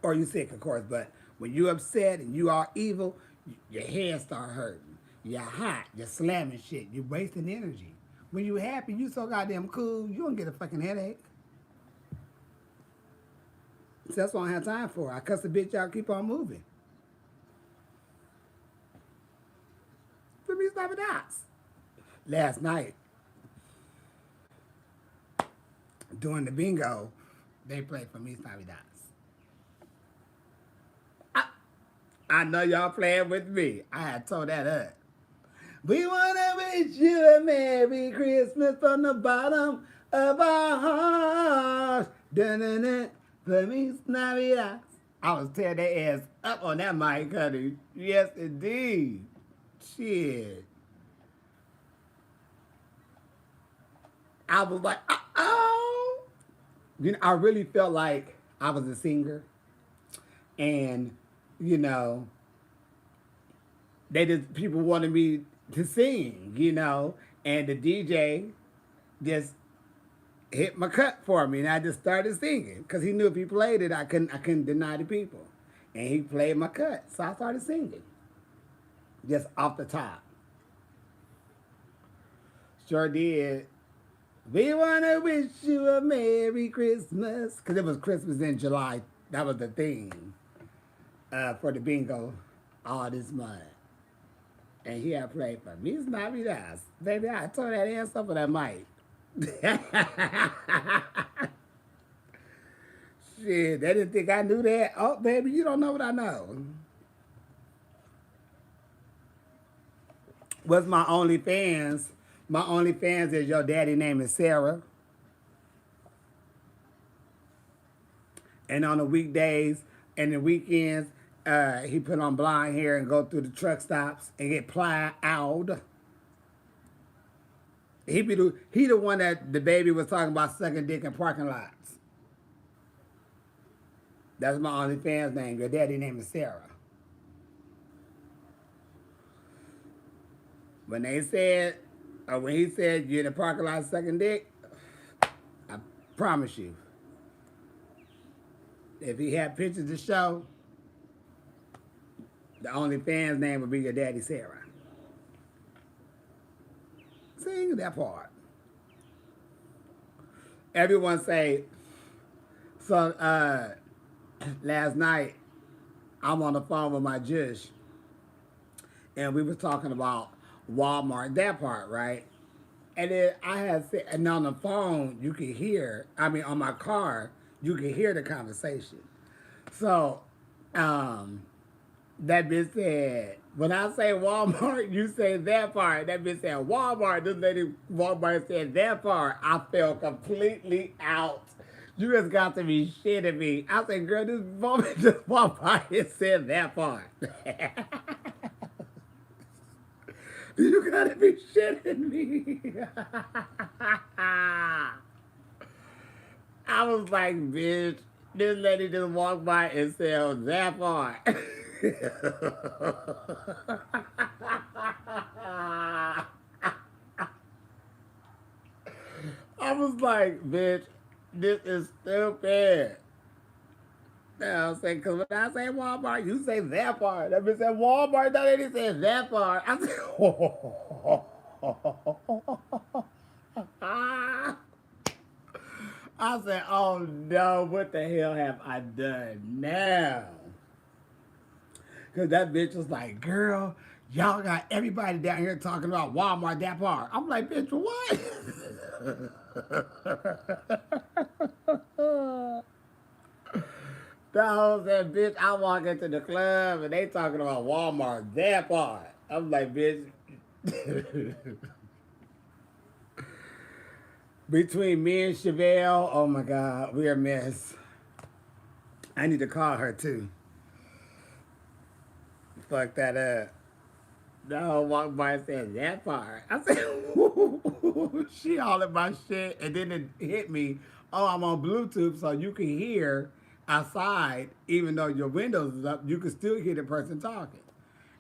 Or you're sick, of course. But when you're upset and you are evil, your head start hurting. You're hot. You're slamming shit. You're wasting energy. When you're happy, you so goddamn cool, you don't get a fucking headache. So that's what I don't have time for. I cuss the bitch out, keep on moving. Feliz Navidades. Last night, during the bingo, they played Feliz Navidades. I know y'all playing with me. I had told that up. We want to wish you a Merry Christmas from the bottom of our hearts. Dun-dun-dun, Feliz Navidades. I was tearing their ass up on that mic, honey. Yes, indeed. Shit. I was like, oh. I really felt like I was a singer. And, people wanted me to sing, And the DJ just hit my cut for me, and I just started singing because he knew if he played it, I couldn't deny the people, and he played my cut, so I started singing just off the top. Sure did. We wanna wish you a Merry Christmas because it was Christmas in July. That was the theme for the bingo all this month. And he had played for me. It's not me that. Baby, I tore that ass up for that mic. Shit, they didn't think I knew that. Oh, baby, you don't know what I know. What's my OnlyFans? My OnlyFans is your daddy name is Sarah. And on the weekdays and the weekends, he put on blonde hair and go through the truck stops and get plowed. He the one that the baby was talking about sucking dick in parking lots. That's my OnlyFans name. Your daddy name is Sarah. When they said, or when he said you're in the parking lot sucking dick, I promise you, if he had pictures to show, the OnlyFans name would be your daddy Sarah. Sing that part. Everyone say, so last night I'm on the phone with my Jush, and we was talking about Walmart, that part, right? And then I had said, and on the phone you could hear, I mean on my car, you could hear the conversation. So, that bitch said, when I say Walmart, you say that part. That bitch said Walmart. This lady Walmart said that part. I felt completely out. You just got to be shitting me. I said, girl, this woman just walked by and said that part. You gotta be shitting me. I was like, bitch, this lady just walked by and said that part. I was like, bitch, this is stupid. Now I'm saying, because when I say Walmart, you say that part. That bitch said Walmart, that lady said that part. I said, I said, oh no, what the hell have I done now? Because that bitch was like, girl, y'all got everybody down here talking about Walmart, that part. I'm like, bitch, what? The whole said, bitch, I walk into the club and they talking about Walmart, that part. I'm like, bitch. Between me and Chevelle, oh my God, we're a mess. I need to call her too. Fuck that up. No, walked by and said that part. I said, she all in my shit, and then it hit me. Oh, I'm on Bluetooth, so you can hear outside, even though your windows is up, you can still hear the person talking.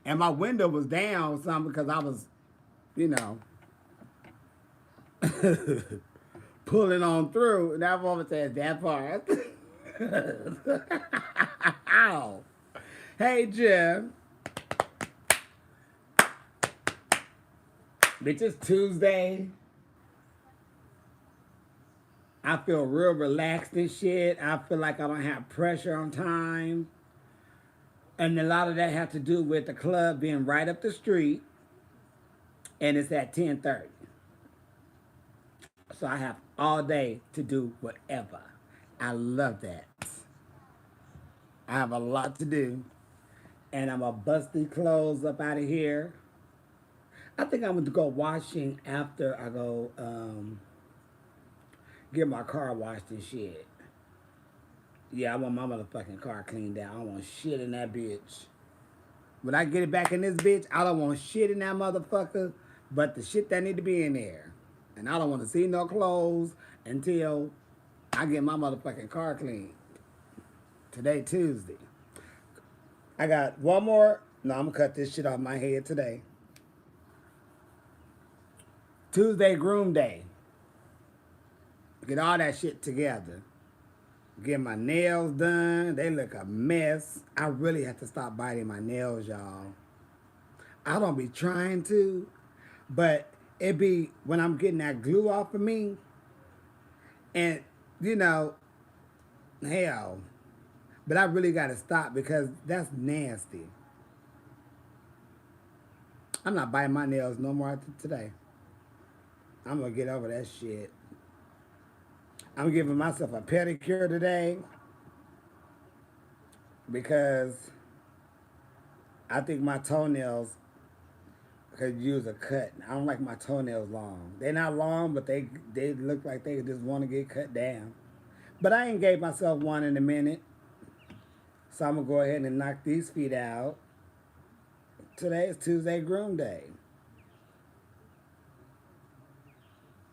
And my window was down some because I was, you know, pulling on through. And that woman said that part. Ow. Hey, Jim. Bitch, it's Tuesday. I feel real relaxed and shit. I feel like I don't have pressure on time. And a lot of that has to do with the club being right up the street. And it's at 10:30. So I have all day to do whatever. I love that. I have a lot to do. And I'm going to bust these clothes up out of here. I think I'm going to go washing after I go get my car washed and shit. Yeah, I want my motherfucking car cleaned out. I don't want shit in that bitch. When I get it back in this bitch, I don't want shit in that motherfucker, but the shit that need to be in there. And I don't want to see no clothes until I get my motherfucking car cleaned. Today, Tuesday. I got one more. No, I'm going to cut this shit off my head today. Tuesday groom day. Get all that shit together. Get my nails done. They look a mess. I really have to stop biting my nails, y'all. I don't be trying to, but it be when I'm getting that glue off of me, and you know, hell. But I really gotta stop because that's nasty. I'm not biting my nails no more after today. I'm gonna get over that shit. I'm giving myself a pedicure today because I think my toenails could use a cut. I don't like my toenails long. They're not long, but they look like they just want to get cut down. But I ain't gave myself one in a minute. So I'm gonna go ahead and knock these feet out. Today is Tuesday groom day.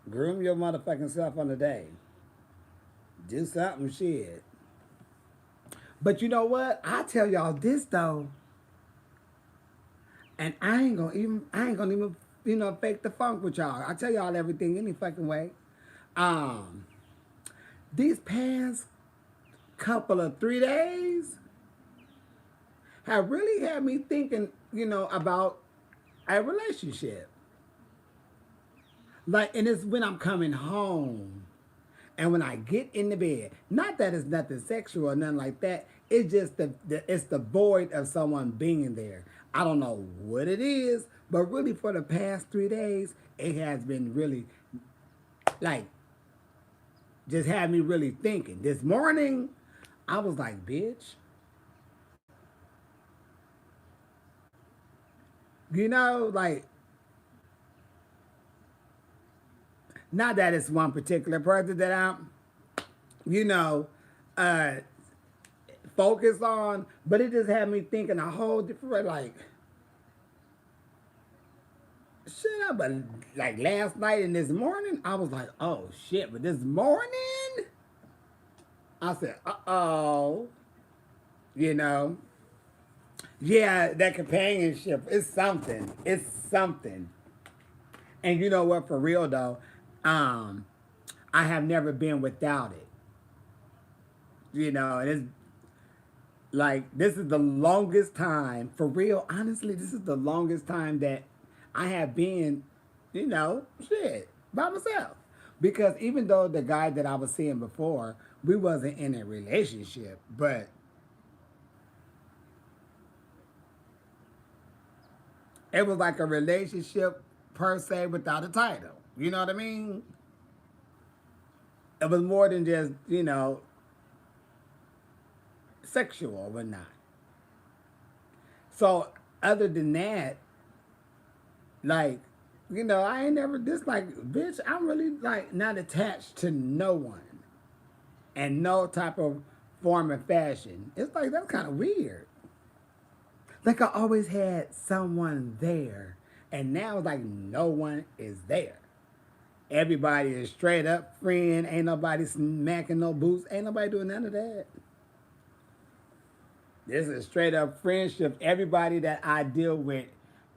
Groom your motherfucking self on the day. Do something, shit. But you know what? I tell y'all this though, and I ain't gonna even, fake the funk with y'all. I tell y'all everything any fucking way. These past couple of 3 days have really had me thinking, about a relationship. Like, and it's when I'm coming home and when I get in the bed. Not that it's nothing sexual or nothing like that. It's just it's the void of someone being there. I don't know what it is, but really for the past 3 days, it has been really like just had me really thinking. This morning, I was like, bitch. Like, not that it's one particular person that I'm, you know, uh, focused on, but it just had me thinking a whole different, like, shit up. But like last night and this morning, I was like, oh shit. But this morning, I said, uh-oh, you know. Yeah, that companionship is something. It's something. And you know what, for real though, I have never been without it. And it's like this is the longest time, for real, honestly, this is the longest time that I have been, shit, by myself. Because even though the guy that I was seeing before, we wasn't in a relationship, but it was like a relationship per se without a title. You know what I mean? It was more than just, sexual or whatnot. So other than that, like, I ain't never just like, bitch, I'm really like not attached to no one and no type of form and fashion. It's like that's kind of weird. Like I always had someone there, and now it's like no one is there. Everybody is straight up friend. Ain't nobody smacking no boots. Ain't nobody doing none of that. This is straight up friendship. Everybody that I deal with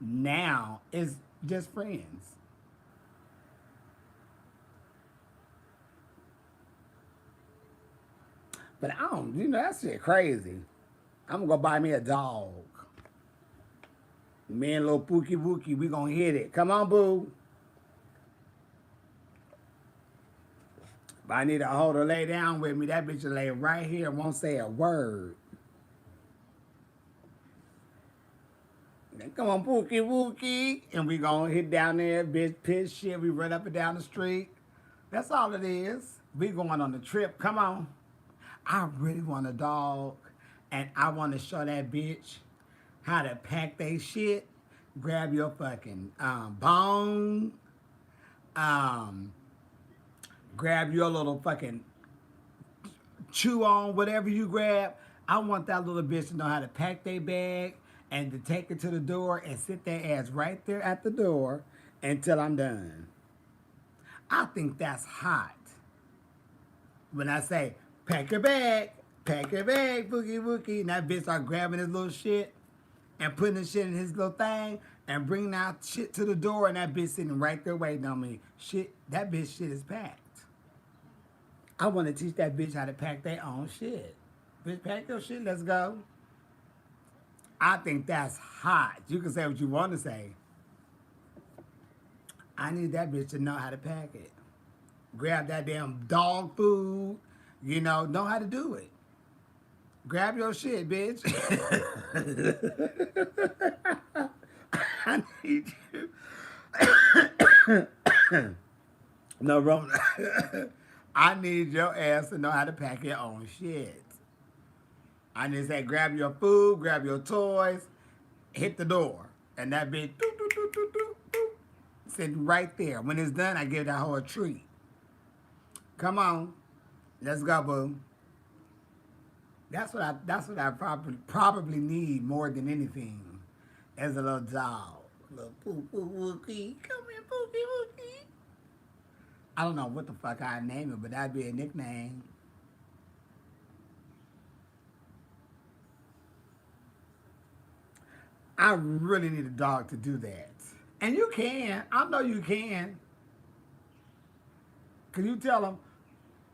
now is just friends. But I don't, that shit crazy. I'm gonna go buy me a dog. Me and little Pookie Wookie, we gonna hit it. Come on, boo. But I need a hoe to lay down with me. That bitch will lay right here and won't say a word. Come on, Pookie Wookie. And we gonna hit down there, bitch, piss shit. We run up and down the street. That's all it is. We going on the trip. Come on. I really want a dog. And I want to show that bitch how to pack they shit. Grab your fucking bone. Grab your little fucking chew on, whatever you grab. I want that little bitch to know how to pack their bag and to take it to the door and sit their ass right there at the door until I'm done. I think that's hot. When I say, pack your bag, Boogie Woogie, and that bitch start grabbing his little shit and putting his shit in his little thing, and bring that shit to the door, and that bitch sitting right there waiting on me. Shit, that bitch shit is packed. I want to teach that bitch how to pack their own shit. Bitch, pack your shit, let's go. I think that's hot. You can say what you want to say. I need that bitch to know how to pack it. Grab that damn dog food, know how to do it. Grab your shit, bitch. I need you. No, wrong. I need your ass to know how to pack your own shit. I need to say, grab your food, grab your toys, hit the door. And that bitch, doo, doo, doo, doo, doo, doo, sitting right there. When it's done, I give that whole a treat. Come on. Let's go, boo. That's what I probably need more than anything. As a little dog. Little poo poo wookie. Come here, pookie wookie. I don't know what the fuck I name it, but that'd be a nickname. I really need a dog to do that. And you can. I know you can. Cause you tell them,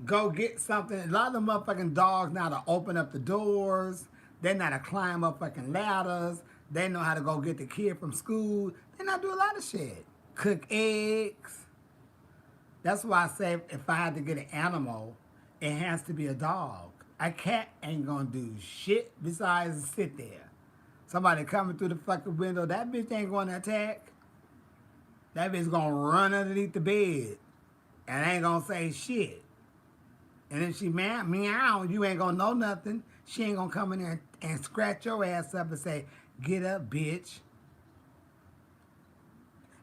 go get something. A lot of them motherfucking dogs know how to open up the doors. They know how to climb up fucking ladders. They know how to go get the kid from school. They know how to do a lot of shit. Cook eggs. That's why I say if I had to get an animal, it has to be a dog. A cat ain't gonna do shit besides sit there. Somebody coming through the fucking window, that bitch ain't gonna attack. That bitch gonna run underneath the bed and ain't gonna say shit. And if she meow, you ain't gonna know nothing. She ain't gonna come in there and scratch your ass up and say, get up, bitch.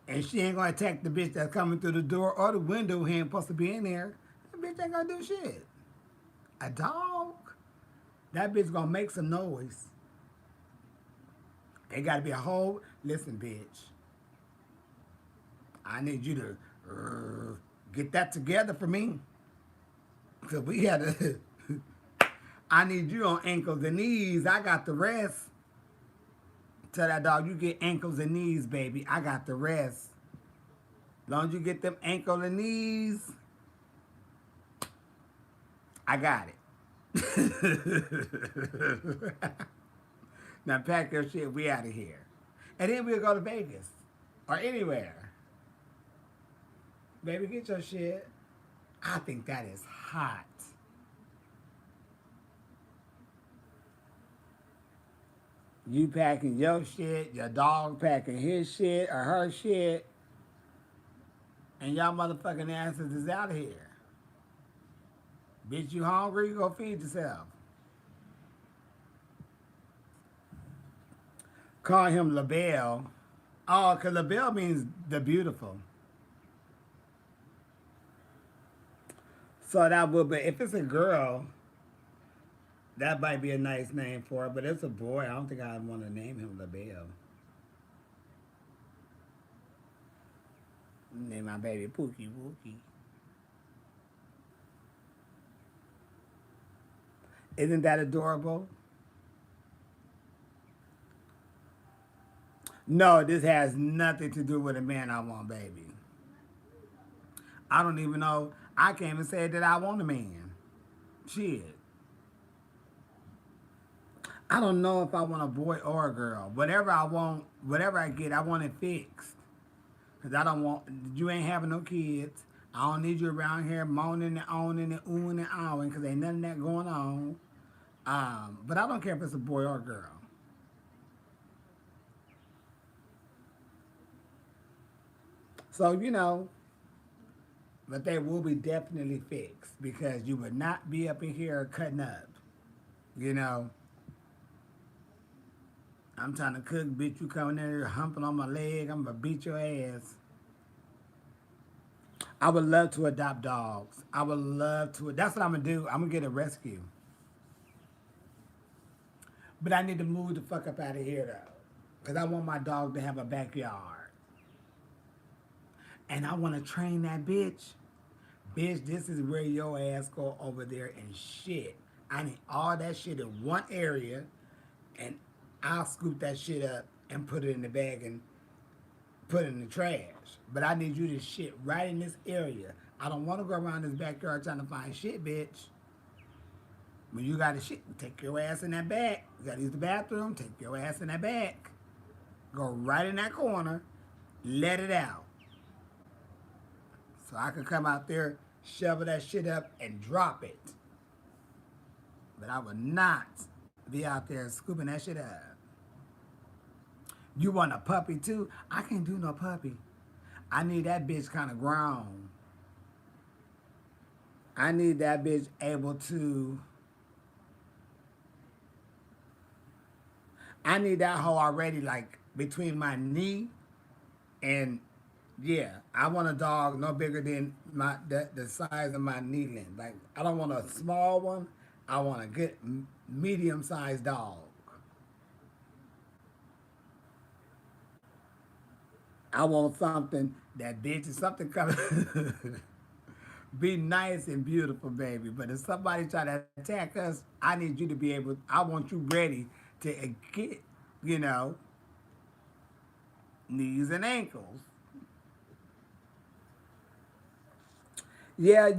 And she ain't gonna attack the bitch that's coming through the door or the window who ain't supposed to be in there. That bitch ain't gonna do shit. A dog? That bitch gonna make some noise. They gotta be a whole, listen, bitch. I need you to get that together for me. Cause we had to, I need you on ankles and knees. I got the rest. Tell that dog, you get ankles and knees, baby. I got the rest. Long as you get them ankle and knees, I got it. Now pack your shit, we out of here. And then we'll go to Vegas. Or anywhere. Baby, get your shit. I think that is hot. You packing your shit, your dog packing his shit or her shit, and y'all motherfucking asses is out of here. Bitch, you hungry? You go feed yourself. Call him LaBelle. Oh, because LaBelle means the beautiful. So that would be, if it's a girl, that might be a nice name for it, but it's a boy. I don't think I'd want to name him LaBelle. Name my baby Pookie Wookie. Isn't that adorable? No, this has nothing to do with a man I want, baby. I don't even know. I can't even say that I want a man. Shit. I don't know if I want a boy or a girl. Whatever I want, whatever I get, I want it fixed. Because I don't want, you ain't having no kids. I don't need you around here moaning and owning and oohing and ahhing because ain't nothing that going on. But I don't care if it's a boy or a girl. So, but they will be definitely fixed because you would not be up in here cutting up. You know, I'm trying to cook, bitch. You coming in here humping on my leg. I'm going to beat your ass. I would love to adopt dogs. I would love to. That's what I'm going to do. I'm going to get a rescue. But I need to move the fuck up out of here, though. Because I want my dog to have a backyard. And I want to train that bitch. Bitch, this is where your ass go over there and shit. I need all that shit in one area. And I'll scoop that shit up and put it in the bag and put in the trash. But I need you to shit right in this area. I don't want to go around this backyard trying to find shit, bitch. When you got to shit, take your ass in that bag. You got to use the bathroom, take your ass in that bag. Go right in that corner, let it out. So I can come out there, shovel that shit up, and drop it. But I would not be out there scooping that shit up. You want a puppy too? I can't do no puppy. I need that bitch kind of grown. I need that bitch able to... I need that hoe already like between my knee and yeah. I want a dog no bigger than the size of my knee length. Like I don't want a small one. I want a good medium-sized dog. I want something that bitch is something coming. Be nice and beautiful, baby. But if somebody try to attack us, I need you to be able. I want you ready to get, you know, knees and ankles. Yeah,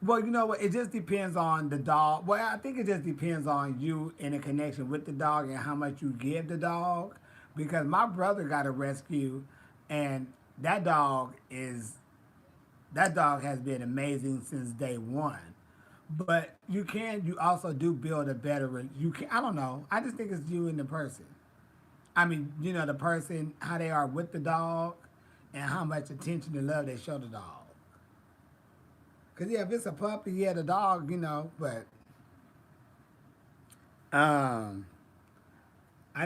well, you know what? It just depends on the dog. Well, I think it just depends on you in a connection with the dog and how much you give the dog. Because my brother got a rescue, and that dog has been amazing since day one. But you also do build a better, I don't know. I just think it's you and the person. I mean, you know, the person, how they are with the dog and how much attention and love they show the dog. Because, yeah, if it's a puppy, yeah, the dog, you know, but I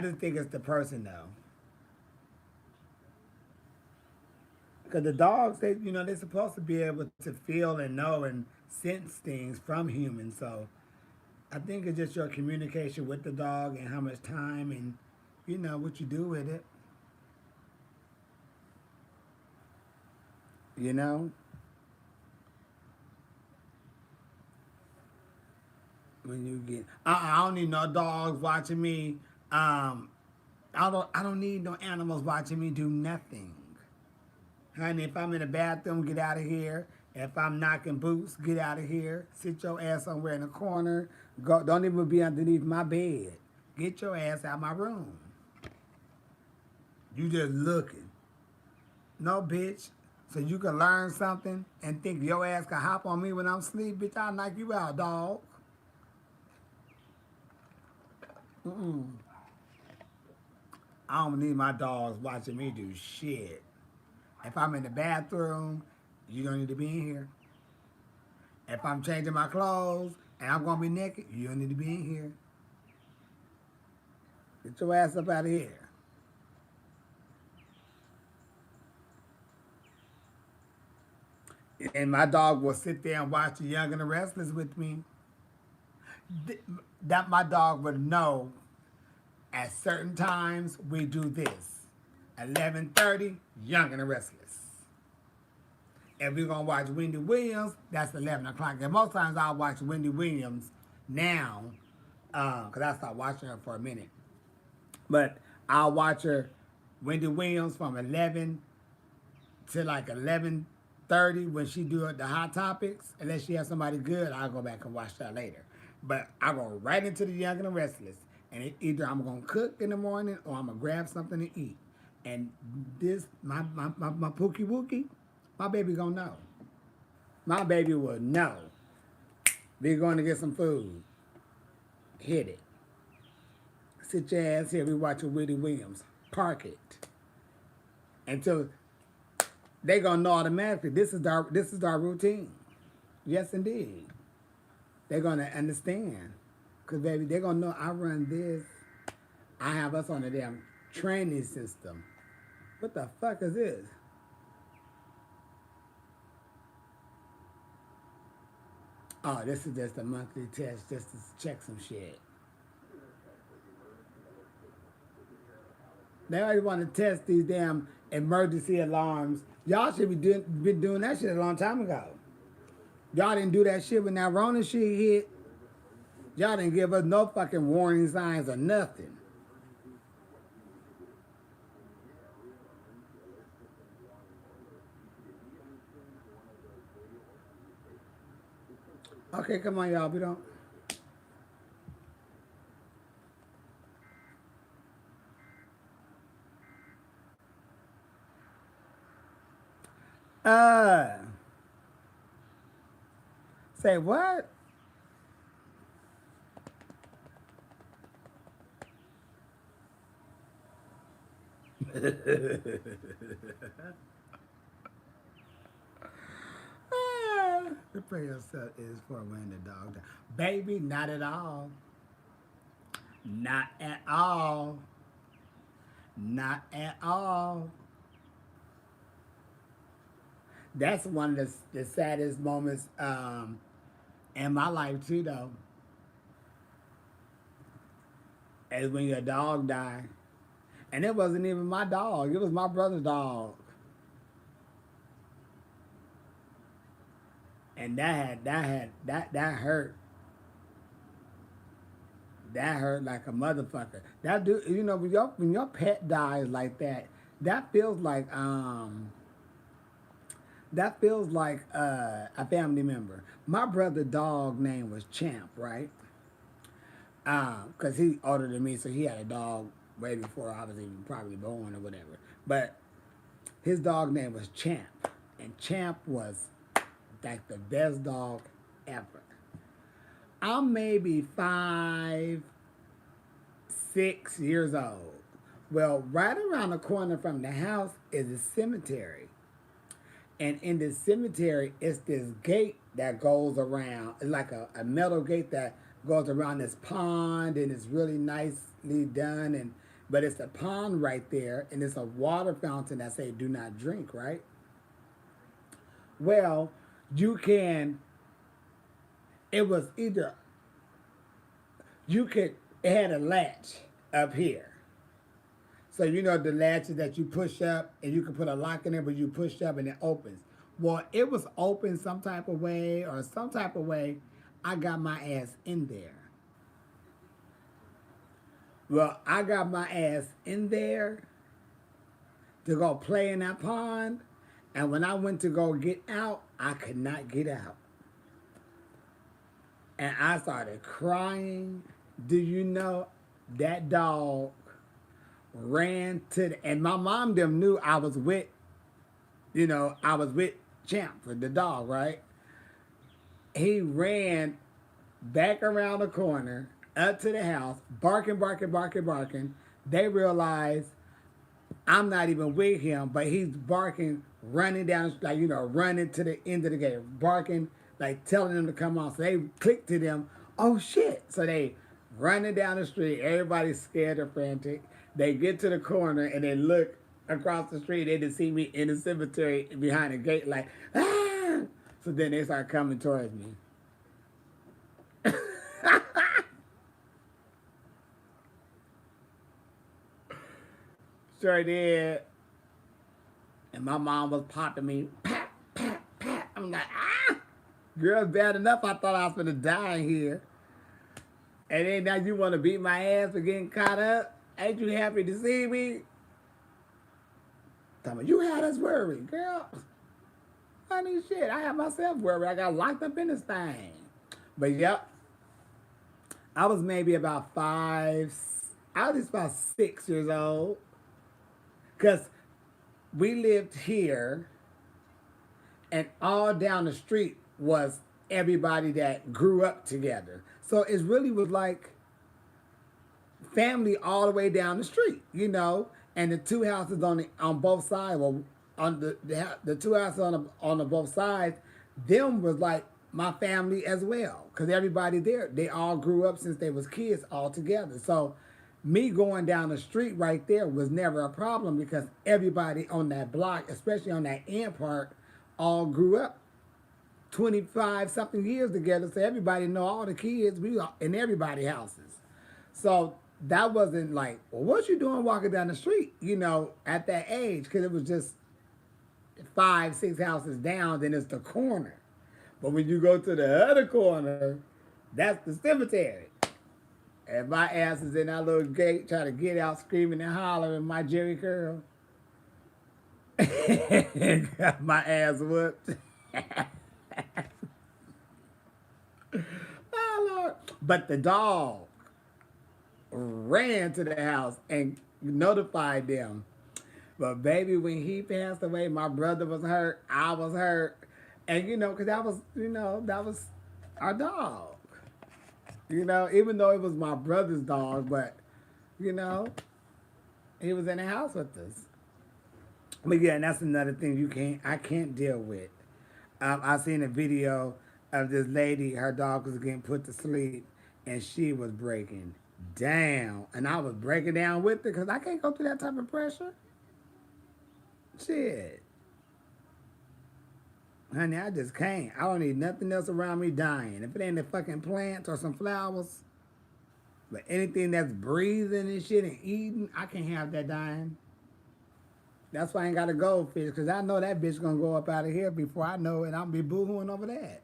just think it's the person, though. Because the dogs, they're supposed to be able to feel and know and sense things from humans. So I think it's just your communication with the dog and how much time and, you know, what you do with it. You know? When you get, I don't need no dogs watching me. I don't need no animals watching me do nothing. Honey, if I'm in the bathroom, get out of here. If I'm knocking boots, get out of here. Sit your ass somewhere in the corner. Go, don't even be underneath my bed. Get your ass out of my room. You just looking. No, bitch. So you can learn something and think your ass can hop on me when I'm asleep. Bitch, I'll knock you out, dog. I don't need my dogs watching me do shit. If I'm in the bathroom, you don't need to be in here. If I'm changing my clothes and I'm going to be naked, you don't need to be in here. Get your ass up out of here. And my dog will sit there and watch The Young and the Restless with me. That my dog would know at certain times we do this. 11:30, Young and the Restless. If we're going to watch Wendy Williams, that's 11 o'clock. And most times I'll watch Wendy Williams now, because I stopped watching her for a minute. But I'll watch her, Wendy Williams, from 11 to like 11:30 when she do the Hot Topics. Unless she has somebody good, I'll go back and watch that later. But I go right into The Young and the Restless. And either I'm going to cook in the morning or I'm going to grab something to eat. And this, my Pookie Wookie, my baby going to know. My baby will know. We're going to get some food. Hit it. Sit your ass here. We watching Wendy Williams. Park it. Until they going to know automatically this is our routine. Yes, indeed. They're going to understand. Because, baby, they're going to know I run this. I have us on a damn training system. What the fuck is this? Oh, this is just a monthly test just to check some shit. They always want to test these damn emergency alarms. Y'all should be been doing that shit a long time ago. Y'all didn't do that shit when that Rona shit hit. Y'all didn't give us no fucking warning signs or nothing. Okay, come on, y'all. We don't. Uh, say what? The prayer set is for when the dog dies. Baby, not at all. Not at all. Not at all. That's one of the saddest moments in my life too, though, is when your dog died. And it wasn't even my dog. It was my brother's dog. And that hurt. That hurt like a motherfucker. That dude, you know, when your pet dies like that, that feels like a family member. My brother' dog name was Champ, right? Cause he older than me, so he had a dog way before I was even probably born or whatever. But his dog name was Champ, and Champ was like the best dog ever. I'm maybe 5, 6 years old. Well, right around the corner from the house is a cemetery. And in the cemetery, it's this gate that goes around. It's like a metal gate that goes around this pond, and it's really nicely done. But it's a pond right there, and it's a water fountain that say "Do not drink." Right? Well, you can. It was either you could. It had a latch up here. So you know the latches that you push up and you can put a lock in there, but you push up and it opens. Well, it was open some type of way or some type of way. I got my ass in there. Well, I got my ass in there to go play in that pond. And when I went to go get out, I could not get out. And I started crying. Do you know that dog ran to and my mom them knew I was with, I was with Champ for the dog, right? He ran back around the corner up to the house, barking, barking, barking, barking. They realized I'm not even with him, but he's barking, running down, like, running to the end of the gate, barking, like telling them to come on. So they clicked to them, oh shit. So they running down the street, everybody's scared or frantic. They get to the corner and they look across the street. They just see me in the cemetery behind the gate, like, ah! So then they start coming towards me. Sure did. And my mom was popping me, pat, pat, pat. I'm like, ah! Girl, bad enough I thought I was gonna die here. And then now you wanna beat my ass for getting caught up? Ain't you happy to see me? Tell me, you had us worried, girl. Honey, shit, I had myself worried. I got locked up in this thing. But yep, I was maybe about I was about 6 years old. Because we lived here, and all down the street was everybody that grew up together. So it really was like family all the way down the street. And the two houses on both sides, well, on the two houses on the both sides, them was like my family as well, because everybody there, they all grew up since they was kids all together. So me going down the street right there was never a problem, because everybody on that block, especially on that end part, all grew up 25 something years together. So everybody know all the kids. We were in everybody's houses. So that wasn't like, well, what you doing walking down the street, at that age? Because it was just 5, 6 houses down, then it's the corner. But when you go to the other corner, that's the cemetery. And my ass is in that little gate trying to get out, screaming and hollering my Jerry curl. Got my ass whooped. Oh, Lord. But the dog ran to the house and notified them. But baby, when he passed away, my brother was hurt. I was hurt. And because that was our dog. Even though it was my brother's dog, but you know, he was in the house with us. But yeah, and that's another thing I can't deal with. I seen a video of this lady, her dog was getting put to sleep, and she was breaking down, and I was breaking down with her because I can't go through that type of pressure. Shit, honey, I just can't. I don't need nothing else around me dying. If it ain't the fucking plants or some flowers, but anything that's breathing and shit and eating, I can't have that dying. That's why I ain't got a goldfish, because I know that bitch gonna go up out of here before I know it. I'll be boo-hooing over that.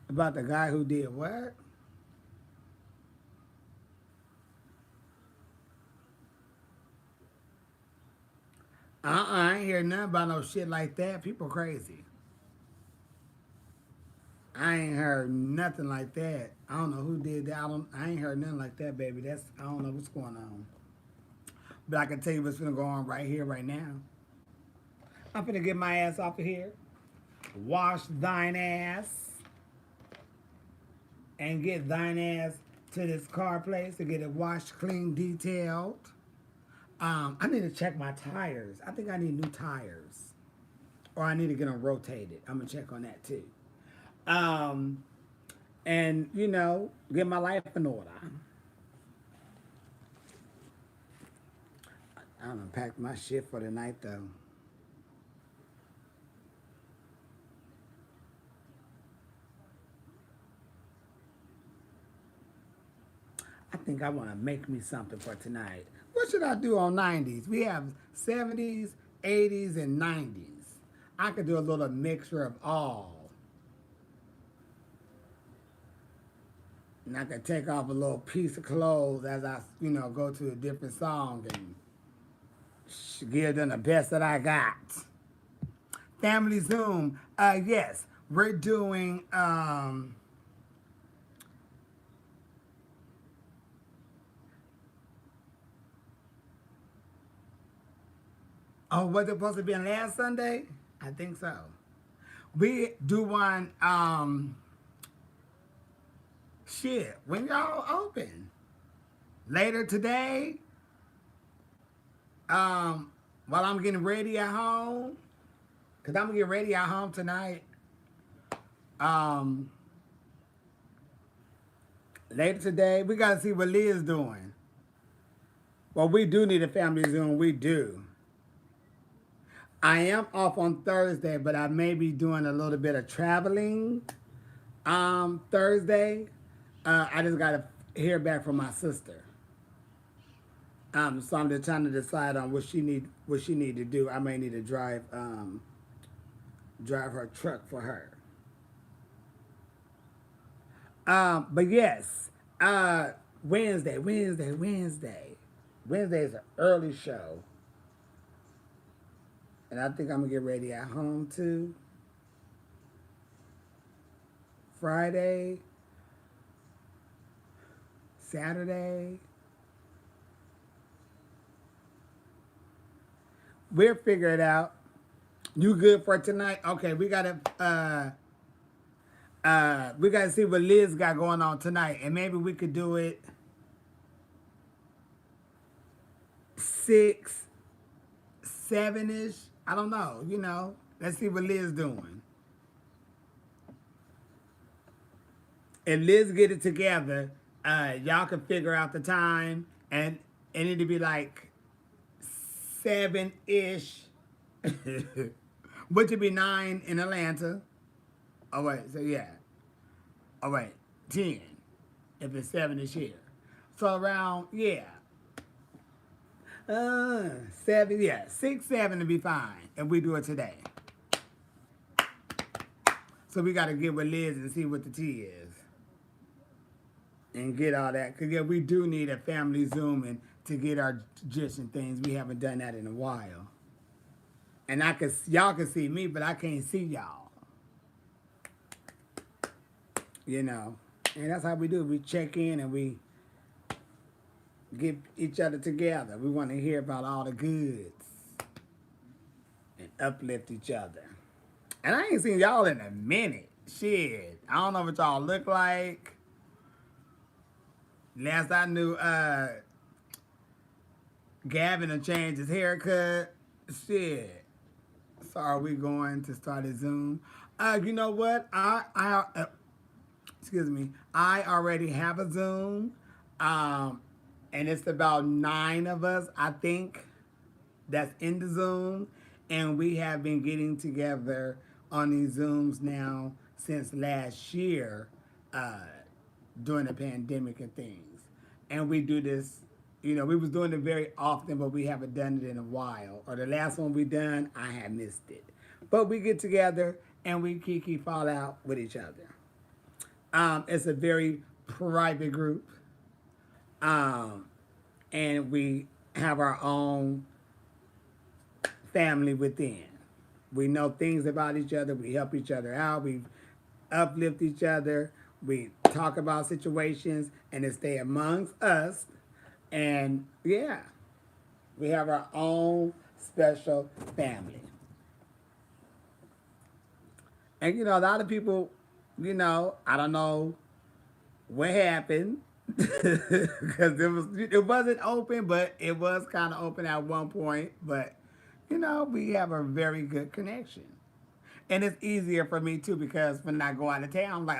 About the guy who did what? I ain't hear nothing about no shit like that. People crazy. I ain't heard nothing like that. I don't know who did that. I ain't heard nothing like that, baby. I don't know what's going on. But I can tell you what's gonna go on right here, right now. I'm finna get my ass off of here. Wash thine ass. And get thine ass to this car place to get it washed, clean, detailed. I need to check my tires. I think I need new tires. Or I need to get them rotated. I'm gonna check on that too. And get my life in order. I'm gonna pack my shit for the night though. I think I want to make me something for tonight. What should I do on 90s? We have 70s, 80s, and 90s. I could do a little mixture of all. And I could take off a little piece of clothes as I, go to a different song and give them the best that I got. Family Zoom. Yes, we're doing oh, was it supposed to be on last Sunday? I think so. We do one shit, when y'all open? Later today? While I'm getting ready at home? Because I'm going to get ready at home tonight. Later today, we got to see what Liz doing. Well, we do need a family Zoom. We do. I am off on Thursday, but I may be doing a little bit of traveling Thursday. I just got to hear back from my sister. So I'm just trying to decide on what she need to do. I may need to drive her truck for her. But yes, Wednesday. Wednesday is an early show. And I think I'm going to get ready at home too. Friday, Saturday. We'll figure it out. You good for tonight? Okay, we gotta see what Liz got going on tonight, and maybe we could do it 6, 7-ish. I don't know. Let's see what Liz doing. If Liz get it together, y'all can figure out the time, and it'll be like 7-ish, which would be 9 in Atlanta. Oh wait, so yeah. Oh wait, 10 if it's 7-ish here. So around 7, 6, 7 to be fine if we do it today. So we got to get with Liz and see what the tea is. And get all that. Because we do need a family Zoom and to get our gist and things. We haven't done that in a while. And y'all can see me, but I can't see y'all. You know. And that's how we do. We check in and we get each other together. We want to hear about all the goods and uplift each other. And I ain't seen y'all in a minute. Shit. I don't know what y'all look like. Last I knew, Gavin had changed his haircut. Shit. So are we going to start a Zoom? You know what? Excuse me. I already have a Zoom. And it's about 9 of us, I think, that's in the Zoom. And we have been getting together on these Zooms now since last year, during the pandemic and things. And we do this, you know, we was doing it very often, but we haven't done it in a while. Or the last one we done, I had missed it. But we get together and we kiki fall out with each other. It's a very private group. And we have our own family within. We know things about each other. We help each other out. We uplift each other. We talk about situations and it stay amongst us. And yeah, we have our own special family. And you know, a lot of people, you know, I don't know what happened because it wasn't open, but it was kind of open at one point. But you know, we have a very good connection, and it's easier for me too because when I go out of town, I'm like,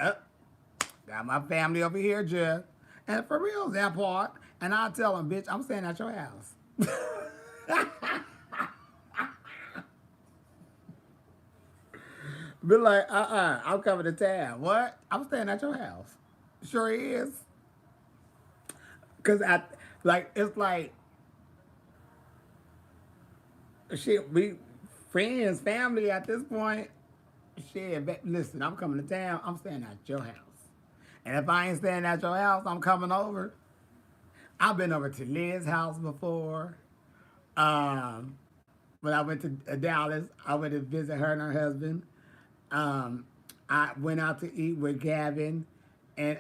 got my family over here, Jeff, and for real, that part. And I tell them, bitch, I'm staying at your house. Be like, I'm coming to town. What? I'm staying at your house. Sure is. Cause it's like, shit, we friends, family at this point. Shit, listen, I'm coming to town. I'm staying at your house. And if I ain't staying at your house, I'm coming over. I've been over to Liz's house before. When I went to Dallas, I went to visit her and her husband. I went out to eat with Gavin and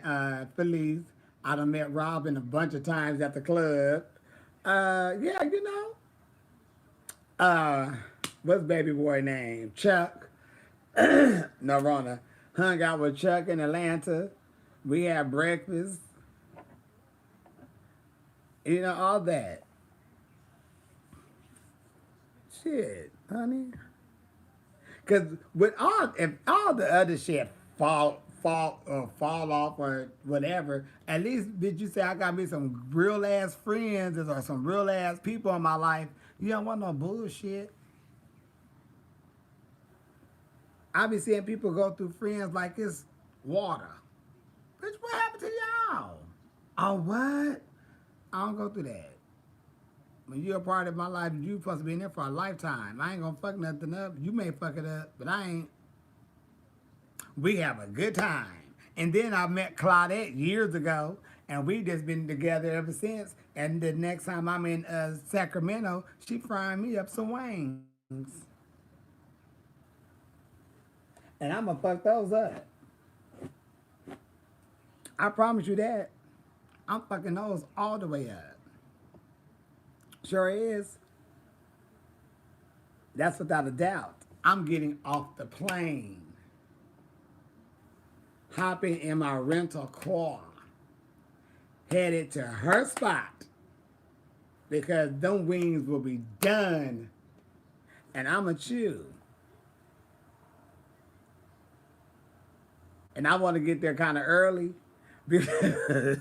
Felice. I done met Robin a bunch of times at the club. Yeah, you know. What's baby boy name? Chuck. No, Rona. Hung out with Chuck in Atlanta. We had breakfast. You know, all that. Shit, honey. Cause if all the other shit fall off or whatever, at least did you say I got me some real ass friends or some real ass people in my life? You don't want no bullshit. I be seeing people go through friends like it's water. Bitch, what happened to y'all? Oh, what? I don't go through that. When you're a part of my life, you supposed to be in there for a lifetime. I ain't gonna fuck nothing up. You may fuck it up, but I ain't. We have a good time. And then I met Claudette years ago, and we just been together ever since. And the next time I'm in Sacramento, she frying me up some wings. And I'm gonna fuck those up. I promise you that. I'm fucking those all the way up. Sure is. That's without a doubt. I'm getting off the plane, hopping in my rental car, headed to her spot because them wings will be done and I'm a chew. And I want to get there kind of early because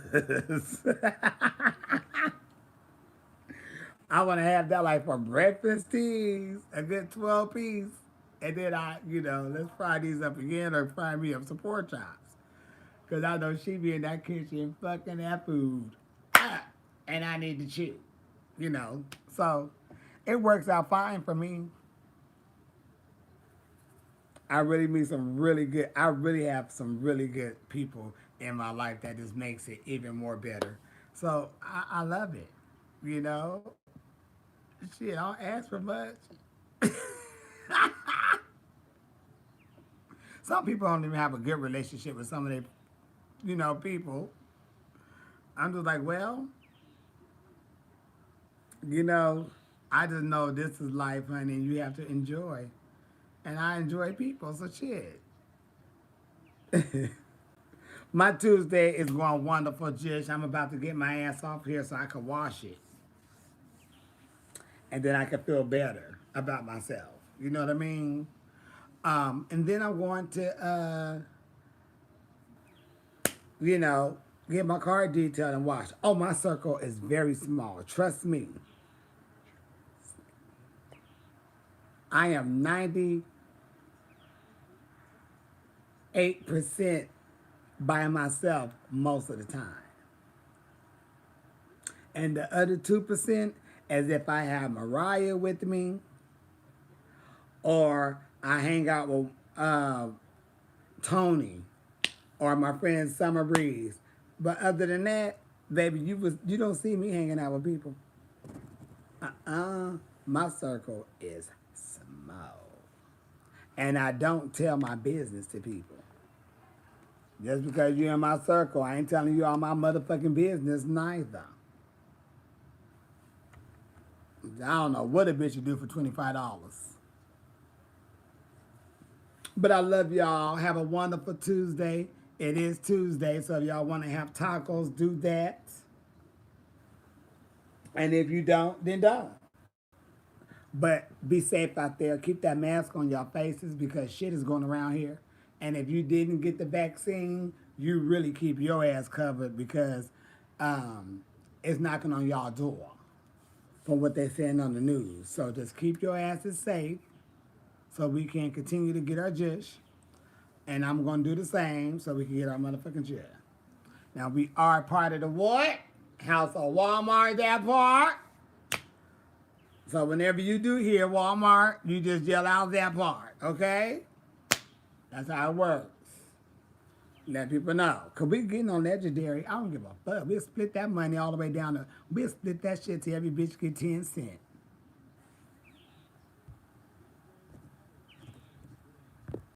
I want to have that like for breakfast teas, a good 12 piece. And then let's fry these up again or fry me up some pork chops. Because I know she be in that kitchen fucking that food. And I need to chew, So it works out fine for me. I really have some really good people in my life that just makes it even more better. So I love it. You know, shit, I don't ask for much. Some people don't even have a good relationship with some of their, people. I'm just like, well, you know, I just know this is life, honey, and you have to enjoy. And I enjoy people, so shit. My Tuesday is going wonderful, Jish. I'm about to get my ass off here so I can wash it. And then I can feel better about myself. You know what I mean? And then I'm going to, you know, get my car detailed and washed. Oh, my circle is very small. Trust me. I am 98% by myself most of the time. And the other 2%, as if I have Mariah with me, or I hang out with Tony, or my friend Summer Breeze. But other than that, baby, you don't see me hanging out with people. My circle is small. And I don't tell my business to people. Just because you're in my circle, I ain't telling you all my motherfucking business neither. I don't know what a bitch would do for $25. But I love y'all. Have a wonderful Tuesday. It is Tuesday, so if y'all want to have tacos, do that. And if you don't, then don't. But be safe out there. Keep that mask on your faces because shit is going around here. And if you didn't get the vaccine, you really keep your ass covered because it's knocking on y'all door from what they're saying on the news. So just keep your asses safe so we can continue to get our jish. And I'm going to do the same so we can get our motherfucking jish. Now, we are part of the what? House of Walmart, that part. So whenever you do hear Walmart, you just yell out that part, okay? That's how it works. Let people know. Because we getting on legendary. I don't give a fuck. We'll split that money all the way down to, we'll split that shit till every bitch get 10 cents.